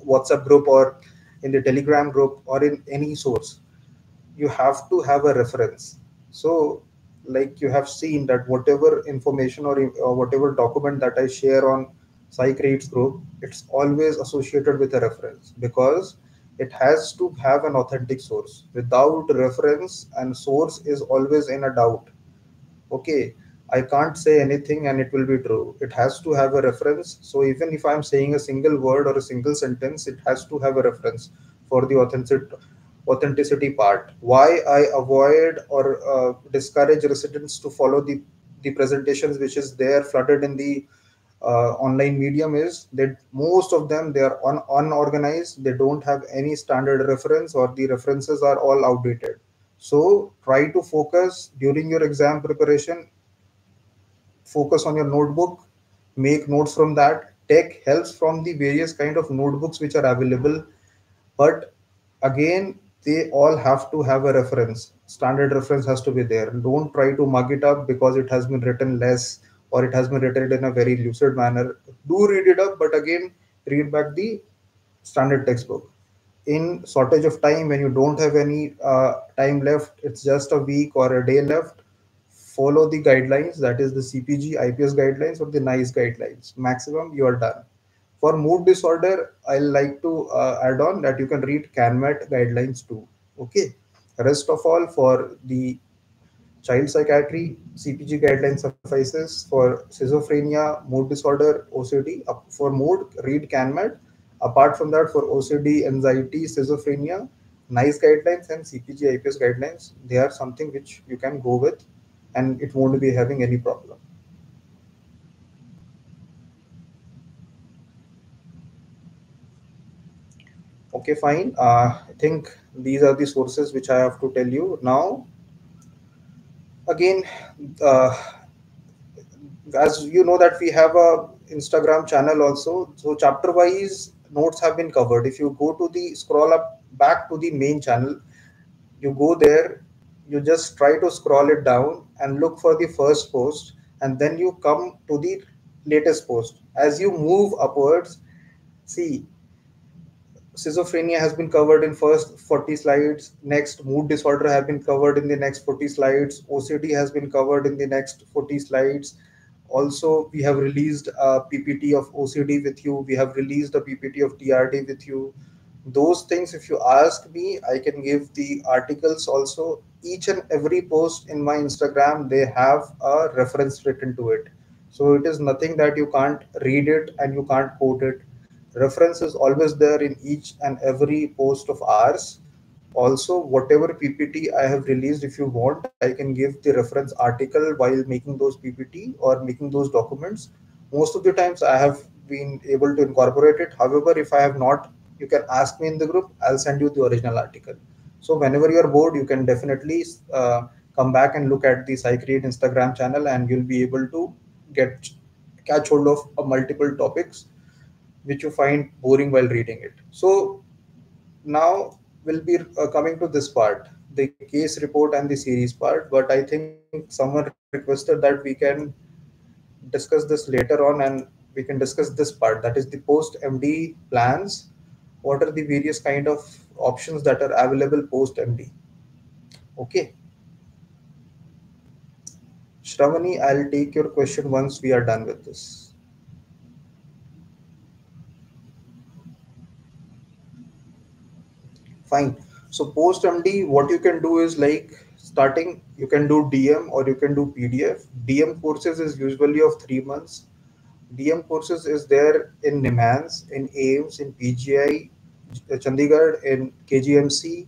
WhatsApp group or in the Telegram group or in any source, you have to have a reference. So like you have seen that whatever information or whatever document that I share on Psych group, it's always associated with a reference, because it has to have an authentic source. Without reference, and source is always in a doubt. Okay, I can't say anything and it will be true. It has to have a reference. So even if I'm saying a single word or a single sentence, it has to have a reference for the authenticity part. Why I avoid or discourage residents to follow the presentations which is there flooded in the online medium is that most of them, they are unorganized. They don't have any standard reference, or the references are all outdated. So try to focus during your exam preparation. Focus on your notebook, make notes from that. Take helps from the various kind of notebooks which are available, but again, they all have to have a reference. Standard reference has to be there. Don't try to mug it up because it has been written less or it has been written in a very lucid manner. Do read it up, but again, read back the standard textbook. In shortage of time, when you don't have any time left, it's just a week or a day left, follow the guidelines, that is the CPG IPS guidelines or the NICE guidelines. Maximum, you are done. For mood disorder, I like to add on that you can read CanMat guidelines too. Okay. Rest of all, for the child psychiatry, CPG guidelines suffices. For schizophrenia, mood disorder, OCD. For mood, read CanMat. Apart from that, for OCD, anxiety, schizophrenia, NICE guidelines and CPG IPS guidelines, they are something which you can go with, and it won't be having any problem. Okay, fine. I think these are the sources which I have to tell you. Now, again, uh, as you know that we have a Instagram channel also. So chapter wise notes have been covered. If you go to the scroll up back to the main channel, you go there, you just try to scroll it down and look for the first post, and then you come to the latest post. As you move upwards, see, schizophrenia has been covered in first 40 slides. Next, mood disorder have been covered in the next 40 slides. OCD has been covered in the next 40 slides. Also, we have released a PPT of OCD with you. We have released a PPT of TRD with you. Those things, if you ask me, I can give the articles also. Each and every post in my Instagram, they have a reference written to it. So it is nothing that you can't read it and you can't quote it. Reference is always there in each and every post of ours. Also, whatever PPT I have released, if you want, I can give the reference article while making those PPT or making those documents. Most of the times I have been able to incorporate it. However, if I have not, you can ask me in the group, I'll send you the original article. So whenever you're bored, you can definitely come back and look at the Psychiatry Instagram channel, and you'll be able to get catch hold of multiple topics which you find boring while reading it. So now we'll be coming to this part, the case report and the series part. But I think someone requested that we can discuss this later on, and we can discuss this part, that is the post MD plans. What are the various kind of options that are available post MD? Okay, Shravani, I'll take your question once we are done with this. Fine. So post MD, what you can do is like starting, you can do DM or you can do PDF. DM courses is usually of 3 months. DM courses is there in NIMHANS, in AIMS, in PGI, Chandigarh, in KGMC.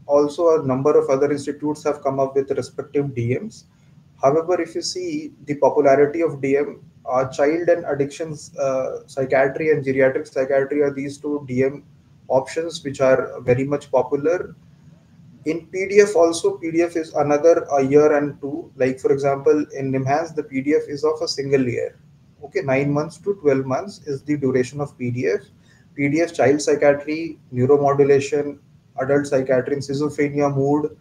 Also, a number of other institutes have come up with respective DMs. However, if you see the popularity of DM, child and addictions psychiatry and geriatric psychiatry are these two DM options which are very much popular. In PDF also, PDF is another a year and two. Like for example, in NIMHANS, the PDF is of a single year. Okay, 9 months to 12 months is the duration of PDF. PDF child psychiatry, neuromodulation, adult psychiatry, in schizophrenia, mood,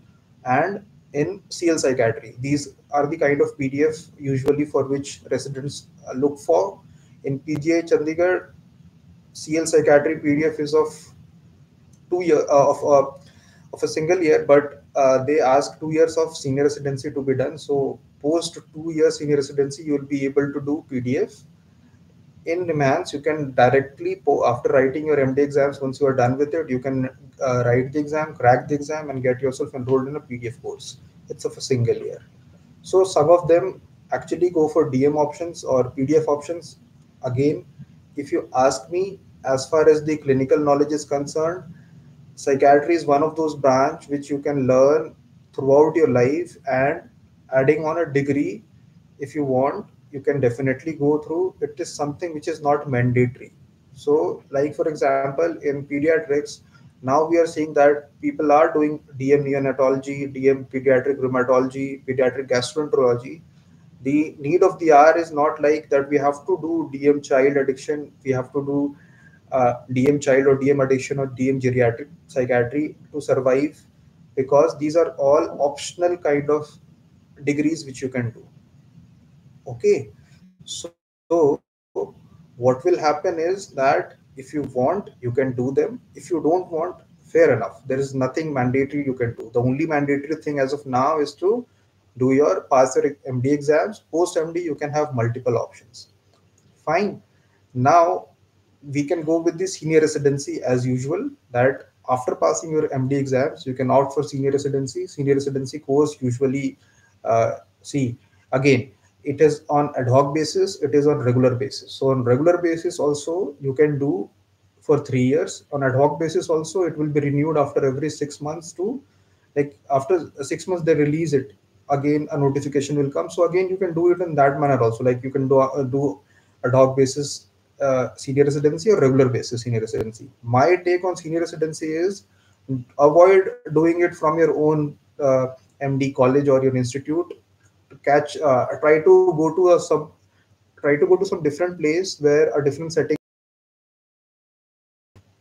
and in CL psychiatry. These are the kind of PDF usually for which residents look for. In PGI Chandigarh, CL psychiatry PDF is of 2 year of a single year, but they ask 2 years of senior residency to be done. So post 2 years senior residency, you will be able to do PDF. In demands, you can directly after writing your MD exams, once you are done with it, you can write the exam, crack the exam, and get yourself enrolled in a PDF course. It's of a single year. So some of them actually go for DM options or PDF options. Again, if you ask me, as far as the clinical knowledge is concerned, psychiatry is one of those branch which you can learn throughout your life, and adding on a degree if you want, you can definitely go through. It is something which is not mandatory. So like for example, in pediatrics, now we are seeing that people are doing DM neonatology, DM pediatric rheumatology, pediatric gastroenterology. The need of the hour is not like that we have to do DM child addiction, we have to do DM child or DM addiction or DM geriatric psychiatry to survive, because these are all optional kind of degrees which you can do. Okay, so what will happen is that if you want, you can do them. If you don't want, fair enough. There is nothing mandatory you can do. The only mandatory thing as of now is to do your pass your MD exams. Post MD, you can have multiple options. Fine. Now we can go with the senior residency as usual. That after passing your MD exams, you can opt for senior residency. Senior residency course usually, see, again, it is on ad hoc basis. It is on regular basis. So on regular basis also you can do for 3 years. On ad hoc basis also, it will be renewed after every 6 months to, like after 6 months they release it again, a notification will come. So again, you can do it in that manner also. Like you can do ad hoc basis senior residency or regular basis senior residency. My take on senior residency is avoid doing it from your own MD college or your institute. To catch, try to go to a sub, try to go to some different place where a different setting.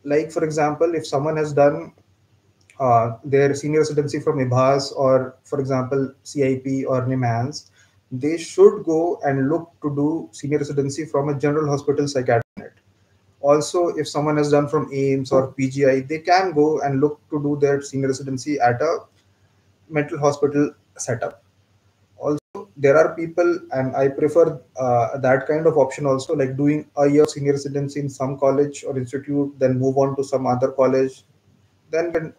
Like for example, if someone has done their senior residency from IBHAS or, for example, CIP or NIMHANS, they should go and look to do senior residency from a general hospital psychiatric unit. Also, if someone has done from AIMS or PGI, they can go and look to do their senior residency at a mental hospital setup. Also, there are people, and I prefer that kind of option also, like doing a year senior residency in some college or institute, then move on to some other college. Then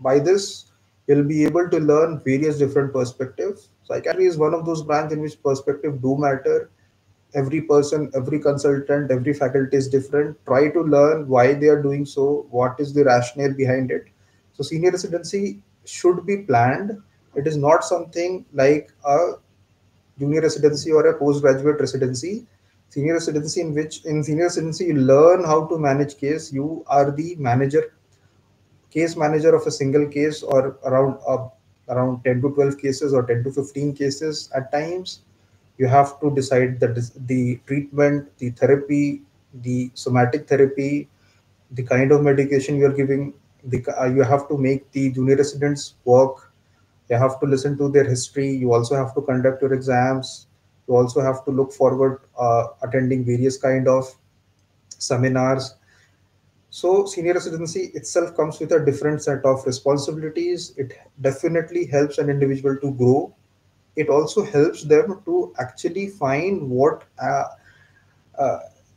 by this, you'll be able to learn various different perspectives. Psychiatry is one of those branches in which perspective do matter. Every person, every consultant, every faculty is different. Try to learn why they are doing so, what is the rationale behind it. So senior residency should be planned. It is not something like a junior residency or a postgraduate residency. Senior residency, in which in senior residency you learn how to manage case. You are the manager, case manager of a single case, or around 10 to 12 cases or 10 to 15 cases at times. You have to decide the treatment, the therapy, the somatic therapy, the kind of medication you are giving. You have to make the junior residents work. You have to listen to their history. You also have to conduct your exams. You also have to look forward attending various kind of seminars. So senior residency itself comes with a different set of responsibilities. It definitely helps an individual to grow. It also helps them to actually find what uh,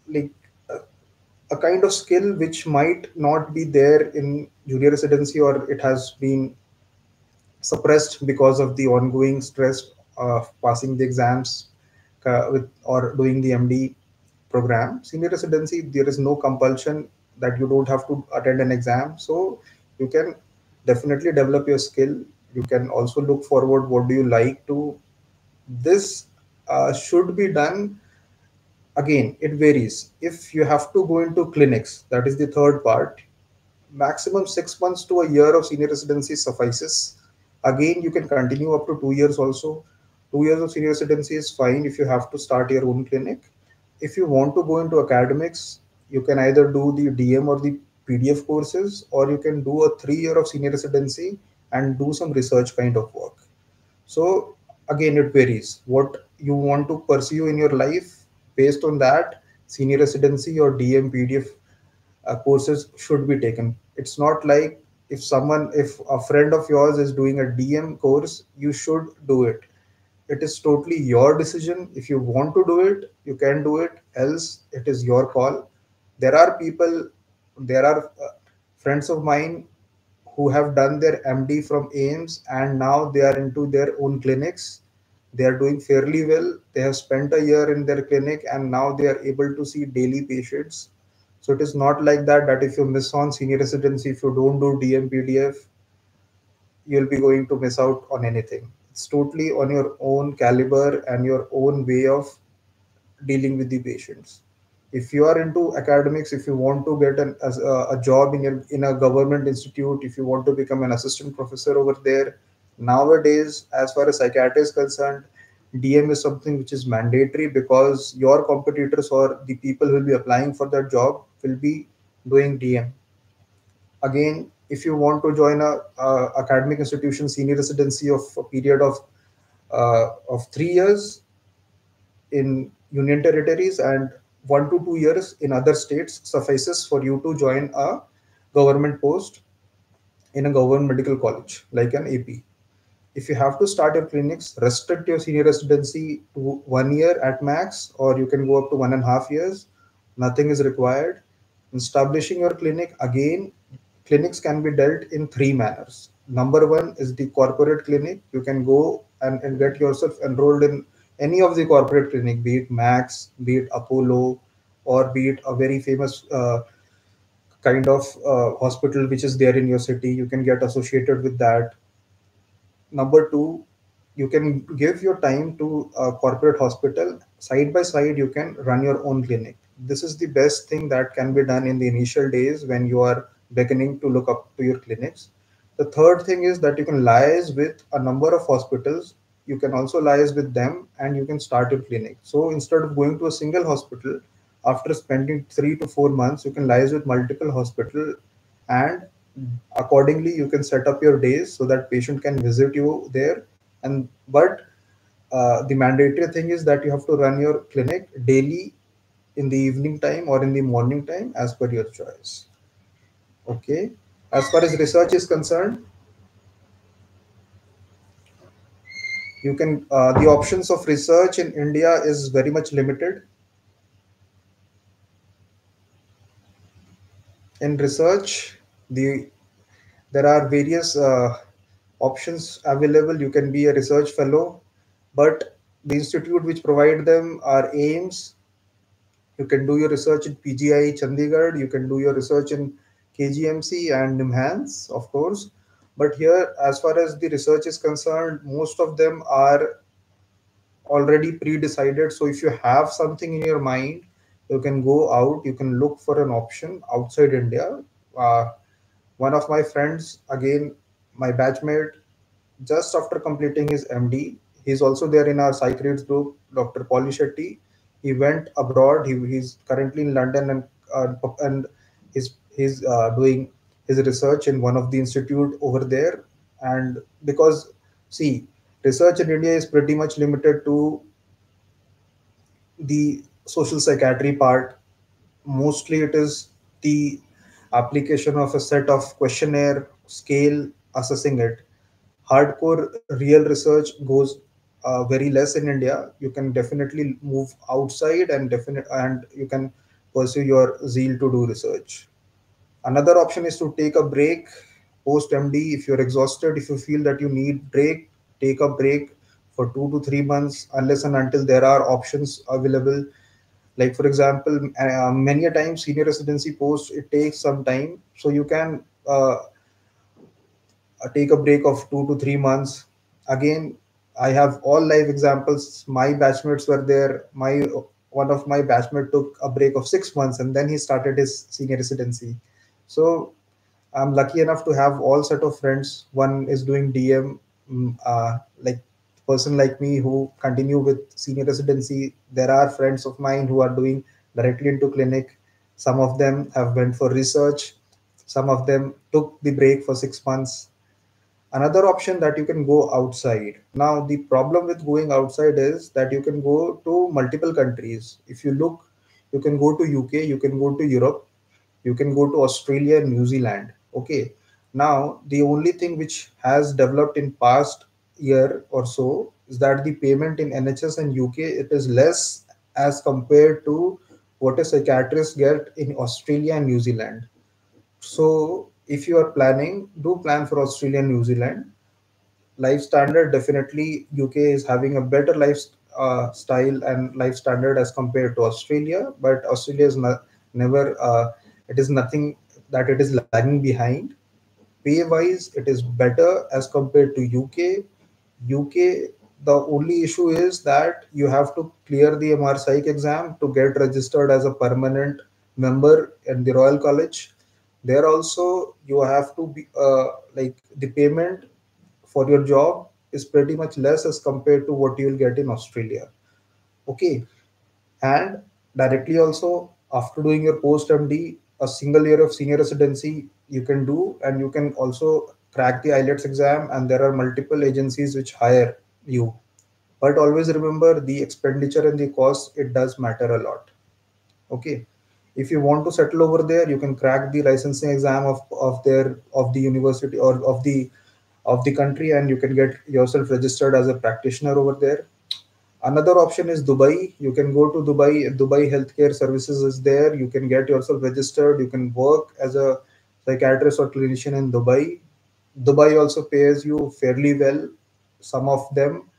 like a kind of skill which might not be there in junior residency, or it has been suppressed because of the ongoing stress of passing the exams or doing the MD program. Senior residency, there is no compulsion that you don't have to attend an exam. So you can definitely develop your skill. You can also look forward what do you like to. This should be done. Again, it varies. If you have to go into clinics, that is the third part, maximum 6 months to a year of senior residency suffices. Again, you can continue up to 2 years also. 2 years of senior residency is fine if you have to start your own clinic. If you want to go into academics, you can either do the DM or the PDF courses, or you can do a 3 year of senior residency and do some research kind of work. So again, it varies what you want to pursue in your life. Based on that, senior residency or DM PDF courses should be taken. It's not like if a friend of yours is doing a DM course, you should do it. It is totally your decision. If you want to do it, you can do it. Else, it is your call. There are people, there are friends of mine who have done their MD from AIMS and now they are into their own clinics. They are doing fairly well. They have spent a year in their clinic and now they are able to see daily patients. So it is not like that if you miss on senior residency, if you don't do DM PDF, you'll be going to miss out on anything. It's totally on your own caliber and your own way of dealing with the patients. If you are into academics, if you want to get a job in a government institute, if you want to become an assistant professor over there, nowadays, as far as psychiatry is concerned, DM is something which is mandatory because your competitors or the people who will be applying for that job will be doing DM. Again, if you want to join a academic institution senior residency of a period of 3 years in union territories and 1 to 2 years in other states suffices for you to join a government post in a government medical college like an AP. If you have to start your clinics, restrict your senior residency to 1 year at max, or you can go up to 1.5 years. Nothing is required. Establishing your clinic, again, clinics can be dealt in three manners. Number one is the corporate clinic. You can go and get yourself enrolled in any of the corporate clinic, be it Max, be it Apollo, or be it a very famous kind of hospital which is there in your city. You can get associated with that. Number two, you can give your time to a corporate hospital. Side by side, you can run your own clinic. This is the best thing that can be done in the initial days when you are beginning to look up to your clinics. The third thing is that you can liaise with a number of hospitals. You can also liaise with them and you can start your clinic. So instead of going to a single hospital, after spending 3 to 4 months, you can liaise with multiple hospital and accordingly you can set up your days so that patient can visit you there. And but the mandatory thing is that you have to run your clinic daily in the evening time or in the morning time as per your choice. Okay, as far as research is concerned, you can the options of research in India is very much limited. In research, there are various options available. You can be a research fellow, but the institute which provide them are AIMS. You can do your research in PGI Chandigarh. You can do your research in KGMC and NIMHANS, of course. But here, as far as the research is concerned, most of them are already pre-decided. So if you have something in your mind, you can go out. You can look for an option outside India. Uh, One of my friends, again, my batchmate, just after completing his MD, he's also there in our Psych group, Dr. Pauly Shetty. He went abroad. He's currently in London and he's doing his research in one of the institute over there. And because see, research in India is pretty much limited to the social psychiatry part. Mostly it is the application of a set of questionnaire scale assessing it. Hardcore real research goes very less in India. You can definitely move outside and definite and you can pursue your zeal to do research. Another option is to take a break post MD. If you're exhausted, if you feel that you need break, take a break for 2 to 3 months, unless and until there are options available. Like for example, many a time senior residency post it takes some time, so you can take a break of 2 to 3 months. Again, I have all live examples. My batchmates were there. My one of my batchmate took a break of 6 months and then he started his senior residency. So I'm lucky enough to have all set of friends. One is doing DM, like person like me who continue with senior residency. There are friends of mine who are doing directly into clinic. Some of them have went for research. Some of them took the break for 6 months. Another option that you can go outside. Now the problem with going outside is that you can go to multiple countries. If you look, you can go to UK, you can go to Europe, you can go to Australia and New Zealand. Okay, now the only thing which has developed in past year or so is that the payment in NHS and UK it is less as compared to what a psychiatrist get in Australia and New Zealand. So if you are planning, do plan for Australia and New Zealand. Life standard, definitely UK is having a better style and life standard as compared to Australia, but Australia is not never it is nothing that it is lagging behind. Pay wise it is better as compared to UK. The only issue is that you have to clear the MR Psych exam to get registered as a permanent member in the Royal College. There also you have to be like the payment for your job is pretty much less as compared to what you'll get in Australia. Okay, and directly also after doing your post MD, a single year of senior residency you can do, and you can also crack the IELTS exam, and there are multiple agencies which hire you. But always remember the expenditure and the cost, it does matter a lot. Okay, if you want to settle over there, you can crack the licensing exam of the university or of the country, and you can get yourself registered as a practitioner over there. Another option is Dubai. You can go to Dubai. Dubai Healthcare Services is there. You can get yourself registered. You can work as a psychiatrist or clinician in Dubai. Dubai also pays you fairly well. Some of them,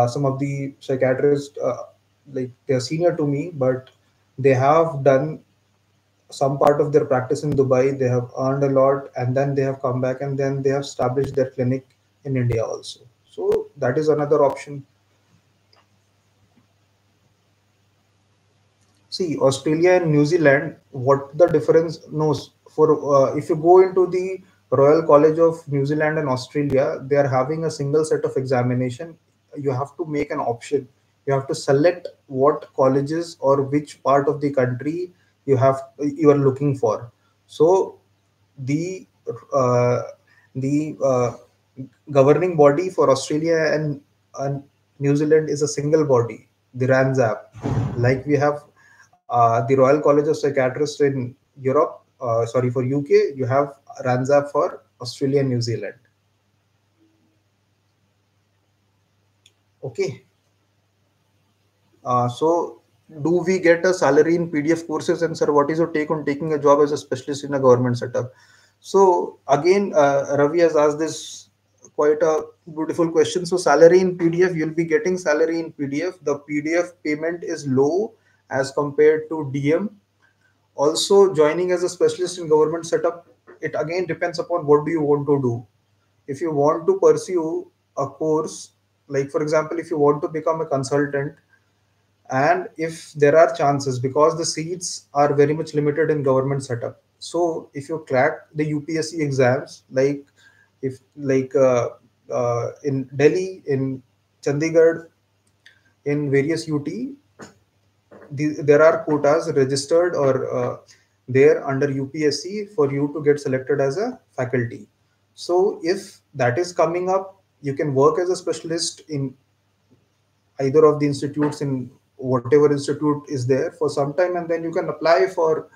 some of the psychiatrists, like they're senior to me, but they have done some part of their practice in Dubai. They have earned a lot, and then they have come back and then they have established their clinic in India also. So that is another option. See, Australia and New Zealand, what the difference knows for if you go into the Royal College of New Zealand and Australia, they are having a single set of examination. You have to make an option. You have to select what colleges or which part of the country you are looking for. So the uh, the governing body for Australia and New Zealand is a single body, the RANZAP. Like we have the Royal College of Psychiatrists in Europe, sorry, for UK, you have RANZAP for Australia and New Zealand. Okay. So, do we get a salary in PDF courses? And sir, what is your take on taking a job as a specialist in a government setup? So, again, Ravi has asked this quite a beautiful question. So, salary in PDF, you'll be getting salary in PDF. The PDF payment is low as compared to DM. Also, joining as a specialist in government setup, it again depends upon what do you want to do. If you want to pursue a course, like for example, if you want to become a consultant, and if there are chances, because the seats are very much limited in government setup, so if you crack the UPSC exams, like if like in Delhi, in Chandigarh, in various UT, there are quotas registered or there under UPSC for you to get selected as a faculty. So if that is coming up, you can work as a specialist in either of the institutes, in whatever institute is there for some time, and then you can apply for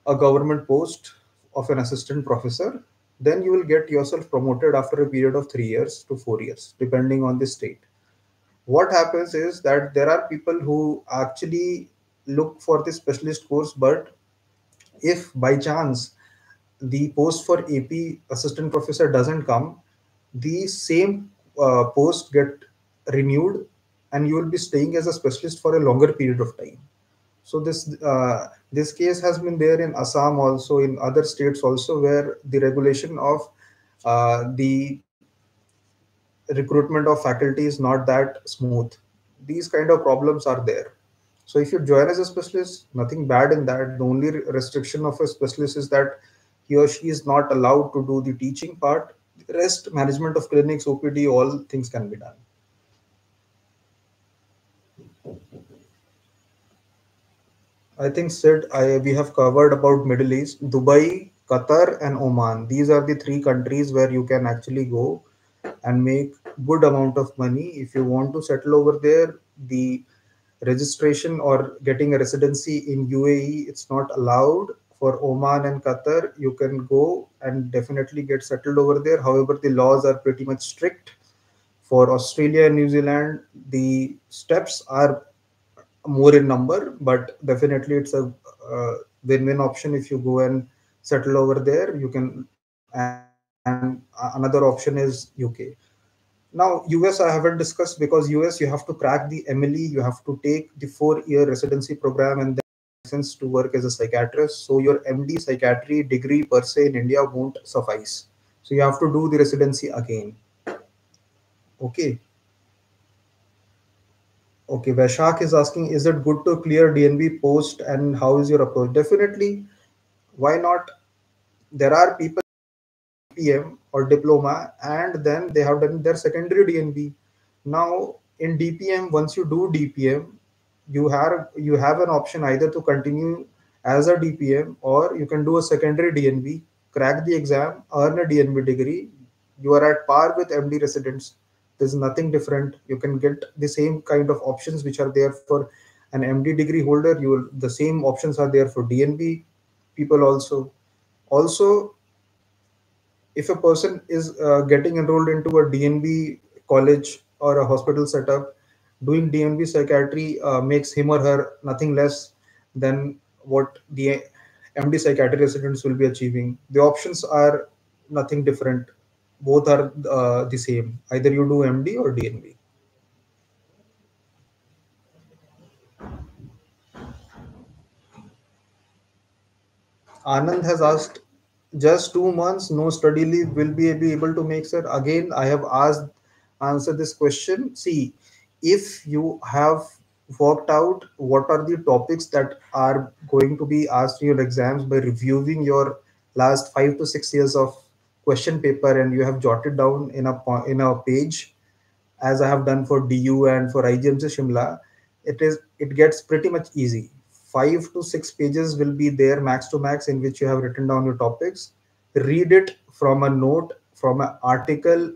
a government post of an assistant professor. Then you will get yourself promoted after a period of 3 years to 4 years depending on the state. What happens is that there are people who actually look for the specialist course. But if by chance the post for AP assistant professor doesn't come, the same post get renewed, and you will be staying as a specialist for a longer period of time. So this case has been there in Assam, also in other states also, where the regulation of the recruitment of faculty is not that smooth. These kind of problems are there. So if you join as a specialist, nothing bad in that. The only restriction of a specialist is that he or she is not allowed to do the teaching part. The rest, management of clinics, OPD, all things can be done. I think Sid, we have covered about Middle East, Dubai, Qatar, and Oman. These are the three countries where you can actually go and make good amount of money. If you want to settle over there, the registration or getting a residency in UAE, it's not allowed. For Oman and Qatar, you can go and definitely get settled over there. However, the laws are pretty much strict. For Australia and New Zealand, the steps are more in number, but definitely it's a win-win option. If you go and settle over there, you can. And another option is UK. Now, US I haven't discussed, because US you have to crack the MLE, you have to take the 4-year residency program and then license to work as a psychiatrist. So your MD psychiatry degree per se in India won't suffice. So you have to do the residency again. Okay. Okay, Vaishak is asking, is it good to clear DNB post and how is your approach? Definitely, why not? There are people DPM or diploma, and then they have done their secondary DNB. Now in DPM, once you do DPM, you have an option either to continue as a DPM, or you can do a secondary DNB, crack the exam, earn a DNB degree. You are at par with MD residents. There's nothing different. You can get the same kind of options which are there for an MD degree holder. The same options are there for DNB people also. Also, if a person is getting enrolled into a DNB college or a hospital setup, doing DNB psychiatry makes him or her nothing less than what the MD psychiatry residents will be achieving. The options are nothing different. Both are the same. Either you do MD or DNB. Anand has asked, just 2 months, no study leave, will be able to make, sir? Again, I have asked, answer this question. See, if you have worked out what are the topics that are going to be asked in your exams by reviewing your last 5 to 6 years of question paper, and you have jotted down in a page, as I have done for DU and for IGMC Shimla, it gets pretty much easy. 5 to 6 pages will be there max to max, in which you have written down your topics. Read it from a note, from an article,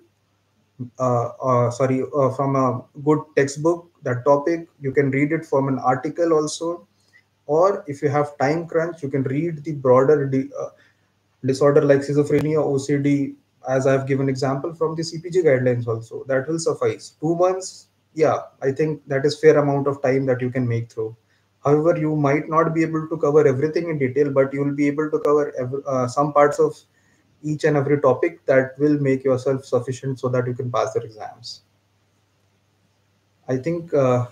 from a good textbook. That topic you can read it from an article also, or if you have time crunch, you can read the broader disorder like schizophrenia, OCD, as I've given example from the CPG guidelines also. That will suffice. 2 months, yeah, I think that is fair amount of time that you can make through. However, you might not be able to cover everything in detail, but you will be able to cover some parts of each and every topic that will make yourself sufficient so that you can pass your exams. I think we'll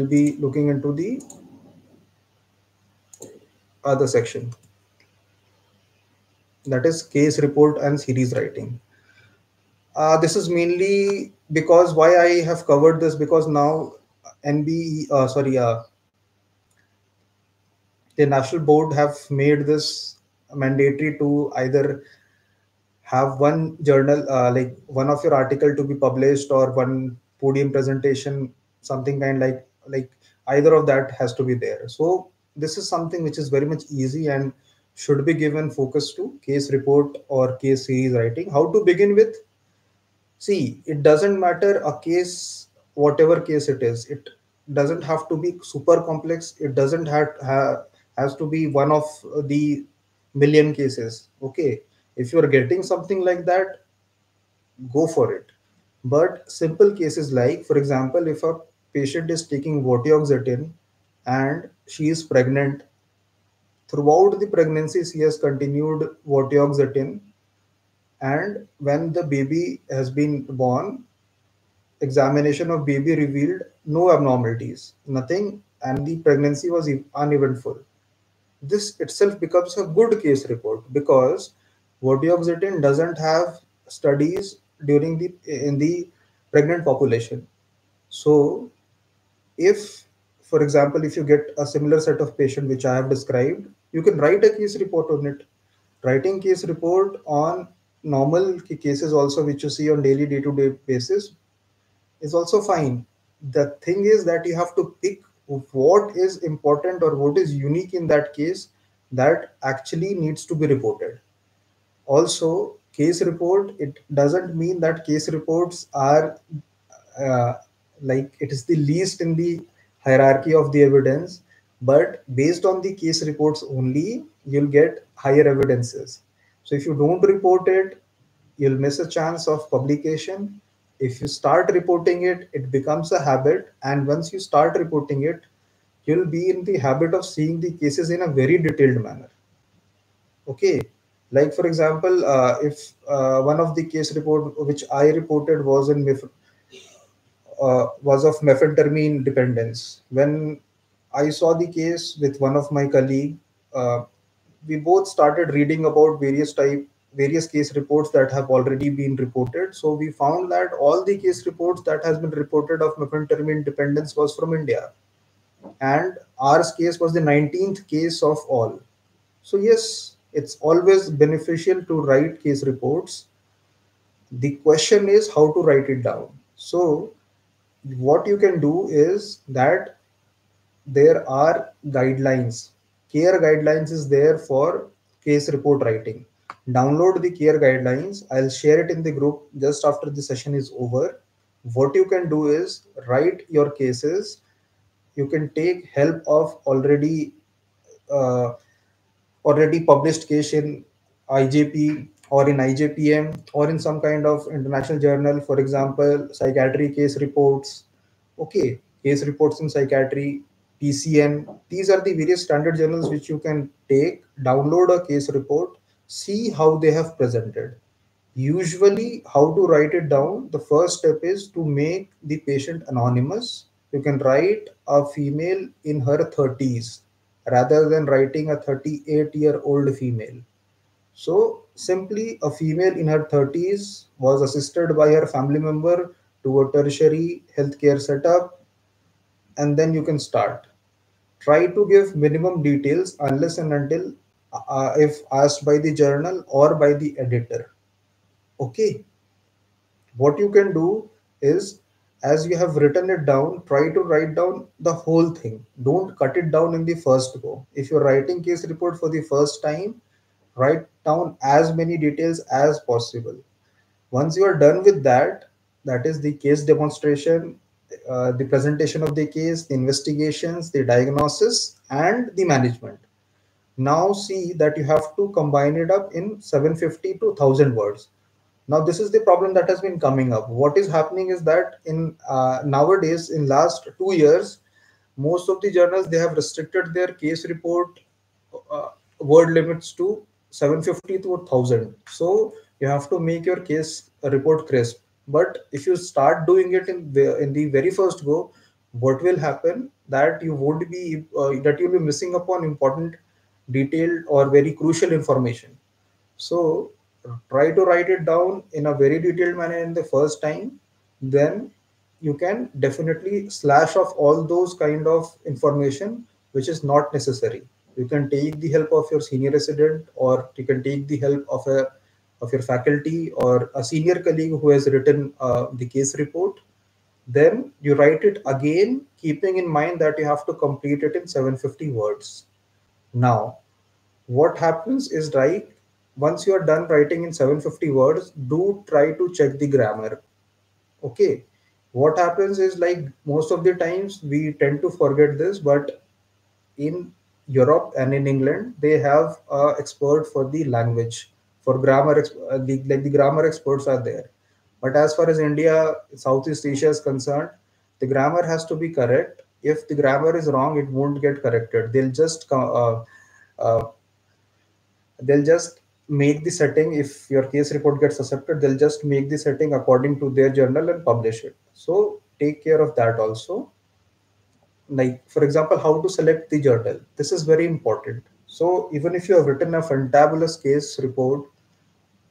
be looking into the other section, that is case report and series writing. This is mainly because why I have covered this, because now NBE, the national board have made this mandatory to either have one journal, like one of your article to be published, or one podium presentation, something kind like either of that has to be there. So this is something which is very much easy and should be given focus to case report or case series writing. How to begin with? See, it doesn't matter a case, whatever case it is. It doesn't have to be super complex. It doesn't has to be one of the million cases. Okay, if you are getting something like that, go for it. But simple cases like, for example, if a patient is taking vortioxetine and she is pregnant. Throughout the pregnancy, she has continued vortioxetine, and when the baby has been born, examination of baby revealed no abnormalities, nothing, and the pregnancy was uneventful. This itself becomes a good case report because vortioxetine doesn't have studies during the in the pregnant population. So if, for example, if you get a similar set of patient which I have described, you can write a case report on it. Writing case report on normal cases also which you see on daily day-to-day basis is also fine. The thing is that you have to pick what is important or what is unique in that case that actually needs to be reported. Also, case report, it doesn't mean that case reports are uh, like it is the least in the hierarchy of the evidence, but based on the case reports only, you'll get higher evidences. So if you don't report it, you'll miss a chance of publication. If you start reporting it, it becomes a habit, and once you start reporting it, you'll be in the habit of seeing the cases in a very detailed manner. Okay, like for example, if one of the case report which I reported was was of methamphetamine dependence. When I saw the case with one of my colleague, uh, we both started reading about various case reports that have already been reported. So we found that all the case reports that has been reported of methamphetamine dependence was from India, and our case was the 19th case of all. So yes, it's always beneficial to write case reports. The question is how to write it down. So what you can do is that there are guidelines. Care guidelines is there for case report writing. Download the care guidelines. I'll share it in the group just after the session is over. What you can do is write your cases. You can take help of uh, already published case in IJP or in IJPM or in some kind of international journal, for example, psychiatry case reports. Okay, case reports in psychiatry, PCN. These are the various standard journals which you can take, download a case report, see how they have presented. Usually, how to write it down? The first step is to make the patient anonymous. You can write a female in her 30s rather than writing a 38-year-old female. So, simply a female in her 30s was assisted by her family member to a tertiary healthcare setup, and then you can start. Try to give minimum details unless and until if asked by the journal or by the editor. Okay, what you can do is, as you have written it down, try to write down the whole thing. Don't cut it down in the first go. If you're writing case report for the first time, write down as many details as possible. Once you are done with that, that is the case demonstration, the presentation of the case, the investigations, the diagnosis, and the management. Now see that you have to combine it up in 750 to 1000 words. Now this is the problem that has been coming up. What is happening is that in nowadays, in last 2 years, most of the journals, they have restricted their case report uh, word limits to 750 to 1000. So you have to make your case report crisp. But if you start doing it in the very first go, what will happen that you won't be that you'll be missing upon important, detailed, or very crucial information. So try to write it down in a very detailed manner in the first time. Then you can definitely slash off all those kind of information which is not necessary. You can take the help of your senior resident, or you can take the help of your faculty or a senior colleague who has written the case report. Then you write it again, keeping in mind that you have to complete it in 750 words. Now, what happens is, right, once you are done writing in 750 words, do try to check the grammar. Okay, what happens is, like, most of the times we tend to forget this, but in Europe and in England, they have a expert for the language, for grammar. The grammar experts are there. But as far as India, Southeast Asia is concerned, The grammar has to be correct. If the grammar is wrong, it won't get corrected. Uh, they'll just make the setting. If your case report gets accepted, they'll just make the setting according to their journal and publish it. So take care of that also. Like for example, how to select the journal. This is very important. So even if you have written a fantabulous case report,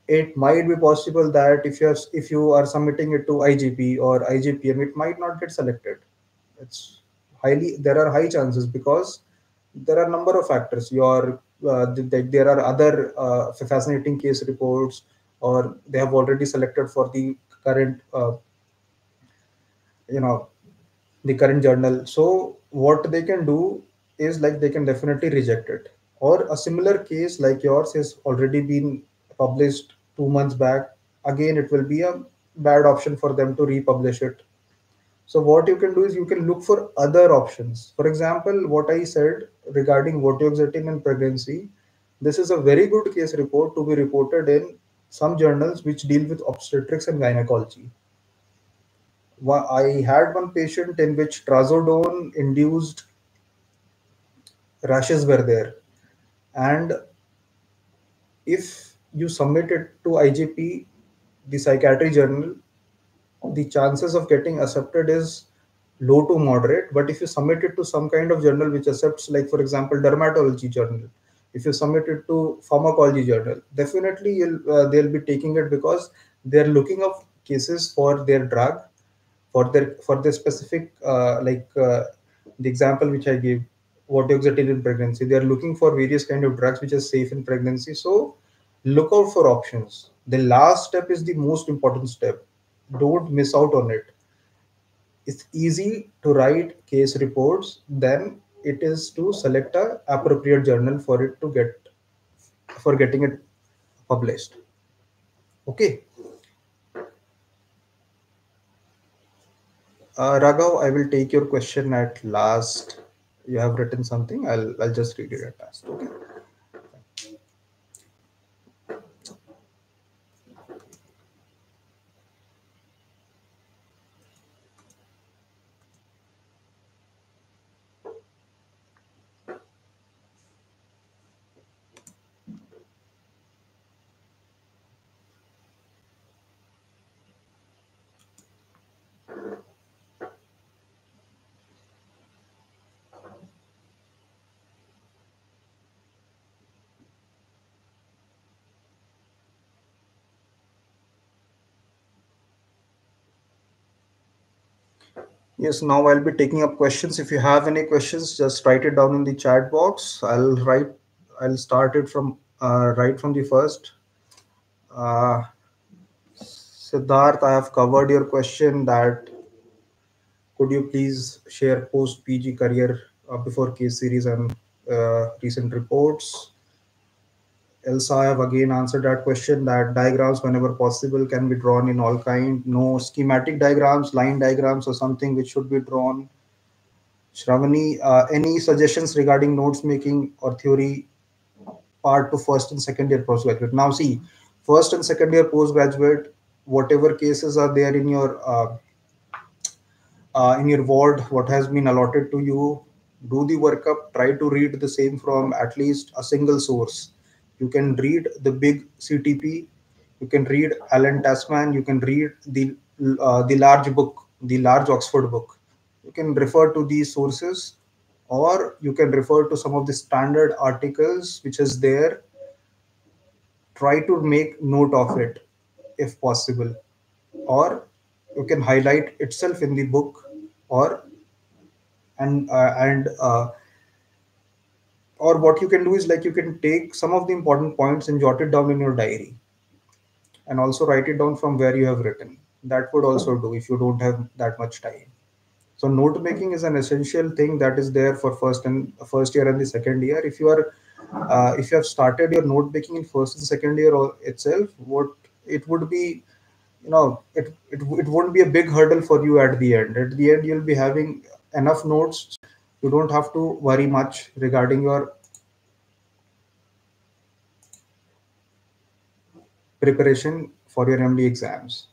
it might be possible that if you are submitting it to IGP or IGPM, it might not get selected. It's highly There are high chances because there are number of factors. There are other fascinating case reports, or they have already selected for the current you know the current journal. So what they can do is like they can definitely reject it. Or a similar case like yours has already been published 2 months back. Again, it will be a bad option for them to republish it. So what you can do is you can look for other options. For example, what I said regarding vortioxetine and pregnancy, this is a very good case report to be reported in some journals which deal with obstetrics and gynecology. I had one patient in which trazodone induced rashes were there, and if you submit it to IGP, the psychiatry journal, the chances of getting accepted is low to moderate. But if you submit it to some kind of journal which accepts, like for example dermatology journal, if you submit it to pharmacology journal, definitely they'll be taking it because they're looking up cases for their drug, for their specific the example which I gave, vortioxetine in pregnancy. They are looking for various kind of drugs which are safe in pregnancy. So look out for options. The last step is the most important step. Don't miss out on it. It's easy to write case reports, then it is to select a appropriate journal for it to get for getting it published. Okay. Raghav, I will take your question at last. You have written something. I'll just read it at last. Okay. Yes, now I'll be taking up questions. If you have any questions, just write it down in the chat box. I'll start it from right from the first. Uh, Siddharth, I have covered your question that could you please share post PG career before case series and recent reports? Elsa, I have again answered that question that diagrams, whenever possible, can be drawn in all kind. No schematic diagrams, line diagrams, or something which should be drawn. Shravani, any suggestions regarding notes making or theory part to first and second year postgraduate? Now, see, first and second year postgraduate, whatever cases are there in your ward, what has been allotted to you, do the workup, try to read the same from at least a single source. You can read the big CTP, you can read Alan Tasman, you can read the large book, the large Oxford book. You can refer to these sources, or you can refer to some of the standard articles which is there. Try to make note of it if possible, or you can highlight itself in the book, or or what you can do is like you can take some of the important points and jot it down in your diary, and also write it down from where you have written. That would also do if you don't have that much time. So note making is an essential thing that is there for first year and the second year. If you have started your note making in first and second year itself, what it would be, it wouldn't be a big hurdle for you at the end. At the end, you'll be having enough notes. You don't have to worry much regarding your preparation for your MD exams.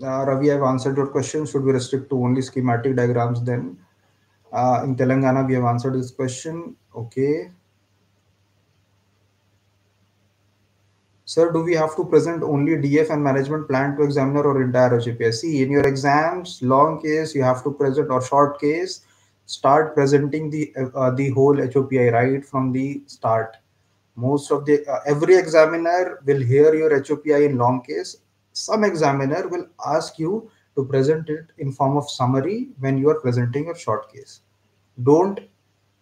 Ravi, I've answered your question. Should we restrict to only schematic diagrams then? In Telangana, we have answered this question. Okay. Sir, do we have to present only DF and management plan to examiner or entire HOPI? See, in your exams, long case, you have to present, or short case, start presenting the whole HOPI right from the start. Most of the every examiner will hear your HOPI in long case. Some examiner will ask you to present it in form of summary when you are presenting your short case. Don't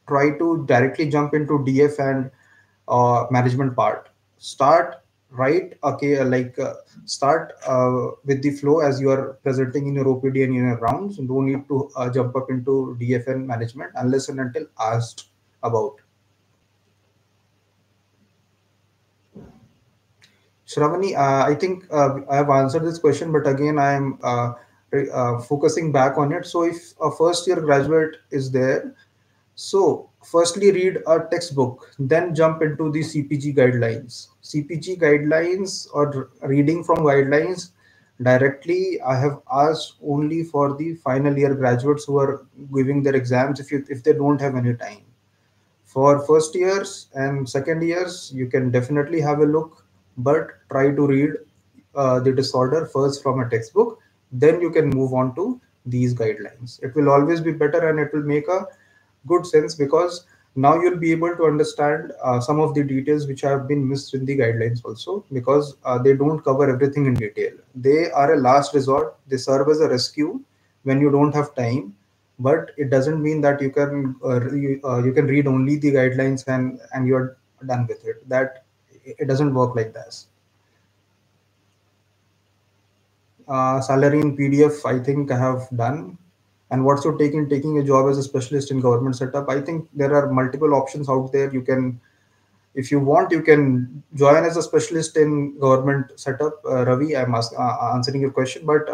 try to directly jump into DF and management part. Start right, okay, start with the flow as you are presenting in your OPD and in your rounds. No need to jump up into DF and management unless and until asked about. Shravani, I think I have answered this question, but again, I am focusing back on it. So, if a first year graduate is there, so firstly read a textbook, then jump into the CPG guidelines. CPG guidelines or reading from guidelines directly, I have asked only for the final year graduates who are giving their exams if they don't have any time. For first years and second years, you can definitely have a look, but try to read the disorder first from a textbook. Then you can move on to these guidelines. It will always be better and it will make a good sense because now you'll be able to understand some of the details which have been missed in the guidelines also because they don't cover everything in detail. They are a last resort, they serve as a rescue when you don't have time, but it doesn't mean that you can read only the guidelines and you're done with it. That it doesn't work like this. Salary in PDF, I think I have done. And what's your take in taking a job as a specialist in government setup? I think there are multiple options out there. You can, if you want, you can join as a specialist in government setup. Ravi, answering your question, but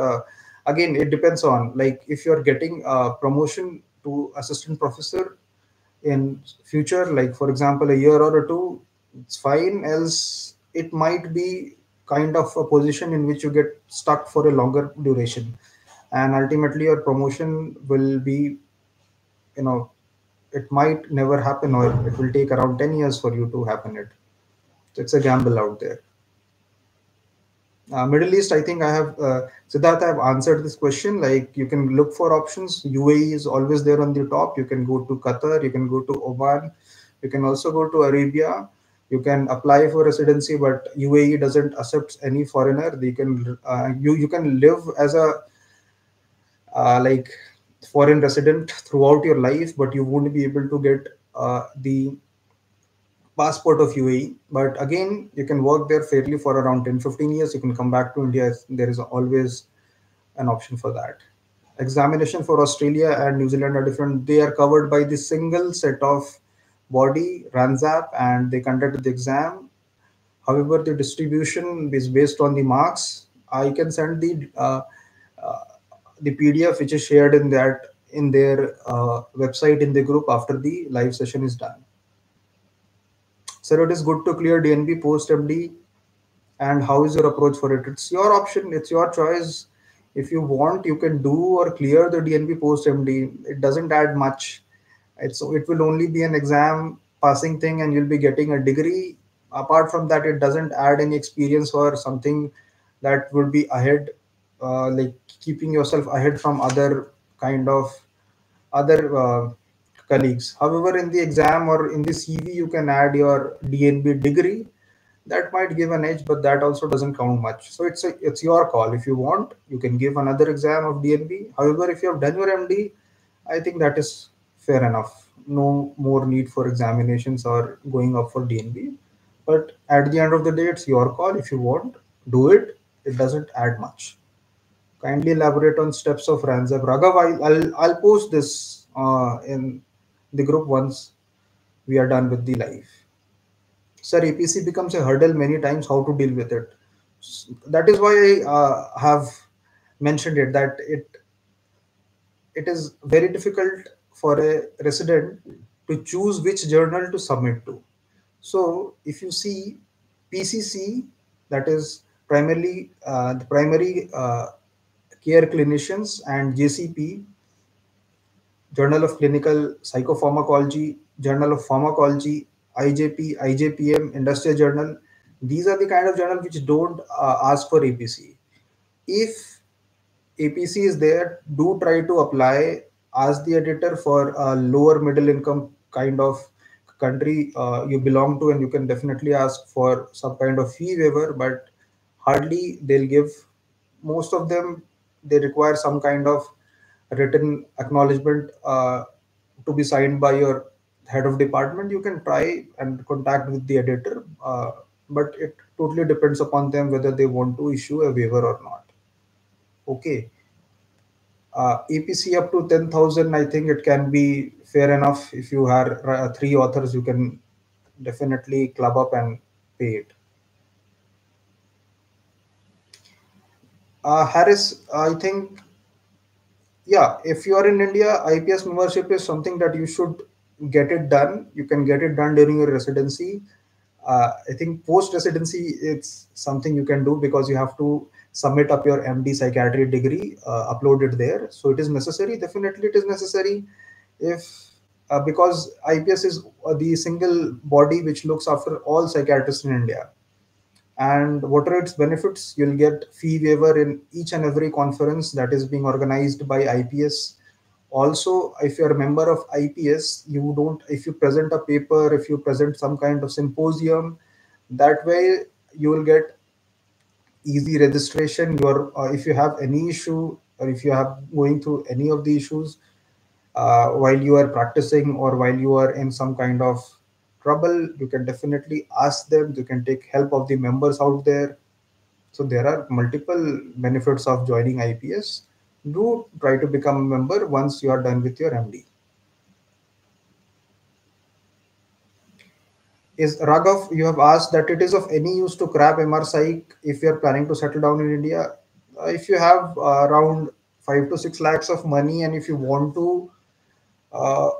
again, it depends on like if you're getting a promotion to assistant professor in future, like for example a year or two, it's fine. Else it might be kind of a position in which you get stuck for a longer duration, and ultimately your promotion will be, you know, it might never happen, or it will take around 10 years for you to happen it. So it's a gamble out there. Middle East, I think I have, Siddharth, I have answered this question. Like you can look for options. UAE is always there on the top. You can go to Qatar, you can go to Oman, you can also go to Arabia. You can apply for residency, but UAE doesn't accept any foreigner. They can you can live as a like foreign resident throughout your life, but you won't be able to get the passport of UAE. But again, you can work there fairly for around 10-15 years. You can come back to India. There is always an option for that. Examination for Australia and New Zealand are different. They are covered by the single set of body, RANZAP, and they conduct the exam. However, the distribution is based on the marks. I can send uh, the PDF which is shared in that in their website in the group after the live session is done. Sir, it is good to clear DNB post MD, and how is your approach for it? It's your option, it's your choice. If you want, you can do or clear the DNB post MD. It doesn't add much. It will only be an exam passing thing, and you'll be getting a degree. Apart from that, it doesn't add any experience or something that would be ahead, like keeping yourself ahead from other kind of other colleagues. However, in the exam or in the CV, you can add your DNB degree. That might give an edge, but that also doesn't count much. So it's your call. If you want, you can give another exam of DNB. However, if you have done your MD, I think that is fair enough. No more need for examinations or going up for DNB. But at the end of the day, it's your call. If you want, do it. It doesn't add much. Kindly elaborate on steps of Ranzab. Raghav, I'll post this in the group once we are done with the live. Sir, APC becomes a hurdle many times. How to deal with it? That is why I have mentioned it, that it is very difficult for a resident to choose which journal to submit to. So if you see PCC, that is primarily the primary Care Clinicians, and JCP, Journal of Clinical Psychopharmacology, Journal of Pharmacology, IJP, IJPM, Industrial Journal. These are the kind of journal which don't ask for APC. If APC is there, do try to apply. Ask the editor for a lower middle income kind of country you belong to, and you can definitely ask for some kind of fee waiver, but hardly they'll give. Most of them, they require some kind of written acknowledgement to be signed by your head of department. You can try and contact with the editor, but it totally depends upon them whether they want to issue a waiver or not. Okay. APC up to 10,000, I think it can be fair enough. If you have three authors, you can definitely club up and pay it. Harris, I think, yeah, if you are in India, IPS membership is something that you should get it done. You can get it done during your residency. I think post residency, it's something you can do because you have to submit up your MD psychiatry degree, upload it there. So it is necessary. Definitely, it is necessary. If Because IPS is the single body which looks after all psychiatrists in India. And what are its benefits? You'll get fee waiver in each and every conference that is being organized by IPS. Also, if you're a member of IPS, you don't, if you present a paper, if you present some kind of symposium, that way you will get easy registration. If you have any issue, or if you have going through any of the issues while you are practicing, or while you are in some kind of trouble, you can definitely ask them. You can take help of the members out there. So there are multiple benefits of joining IPS. Do try to become a member once you are done with your MD. Is Raghav, you have asked that it is of any use to grab MR Psych if you are planning to settle down in India. If you have around 5 to 6 lakhs of money, and if you want to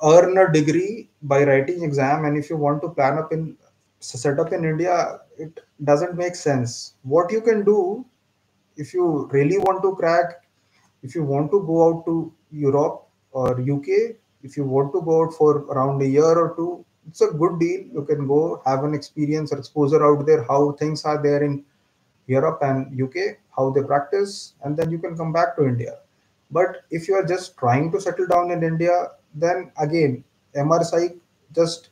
earn a degree by writing exam, and if you want to plan up in set up in India, it doesn't make sense. What you can do, if you really want to crack, if you want to go out to Europe or UK, if you want to go out for around a year or two, it's a good deal. You can go have an experience or exposure out there, how things are there in Europe and UK, how they practice, and then you can come back to India. But if you are just trying to settle down in India, then again, MR Psych just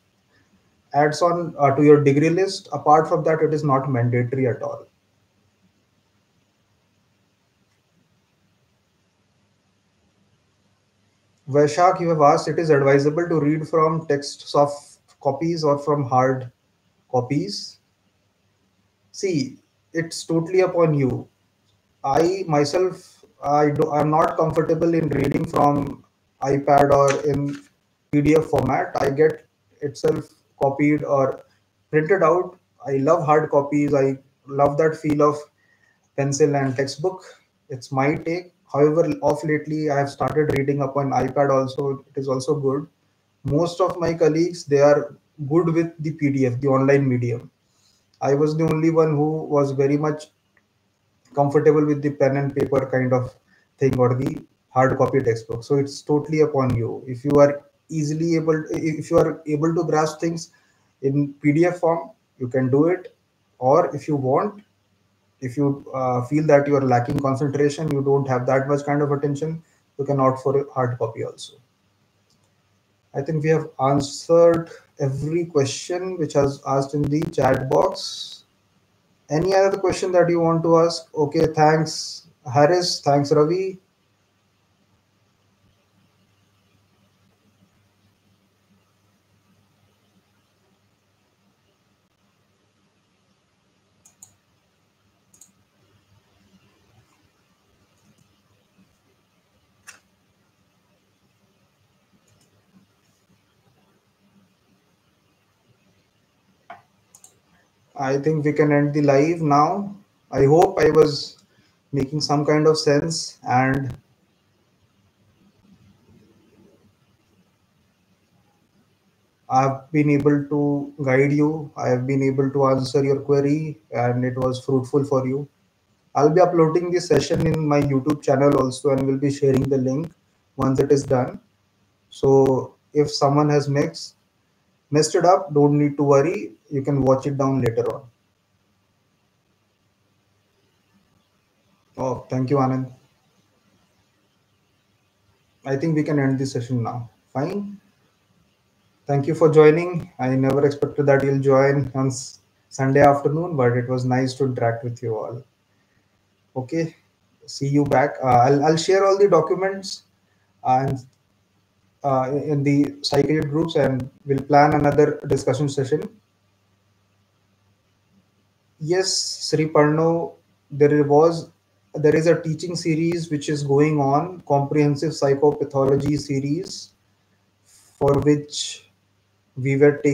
adds on to your degree list. Apart from that, it is not mandatory at all. Vaishak, you have asked, it is advisable to read from text soft copies or from hard copies. See, it's totally upon you. I myself, I'm not comfortable in reading from iPad or in PDF format. I get itself copied or printed out. I love hard copies. I love that feel of pencil and textbook. It's my take. However, off lately, I have started reading up on iPad also. It is also good. Most of my colleagues, they are good with the PDF, the online medium. I was the only one who was very much comfortable with the pen and paper kind of thing, or the hard copy textbook. So it's totally upon you. If you are easily able, if you are able to grasp things in PDF form, you can do it. Or if you want, if you feel that you are lacking concentration, you don't have that much kind of attention, you can opt for a hard copy also. I think we have answered every question which has asked in the chat box. Any other question that you want to ask? Okay, thanks Harris, thanks Ravi. I think we can end the live now. I hope I was making some kind of sense, and I've been able to guide you. I have been able to answer your query, and it was fruitful for you. I'll be uploading this session in my YouTube channel also, and will be sharing the link once it is done. So if someone has messed it up, don't need to worry. You can watch it down later on. Oh, thank you, Anand. I think we can end this session now. Fine. Thank you for joining. I never expected that you'll join on Sunday afternoon, but it was nice to interact with you all. Okay. See you back. I'll share all the documents and in the psychiatry groups, and we'll plan another discussion session. Yes, Sri Parno, there is a teaching series which is going on, comprehensive psychopathology series, for which we were taking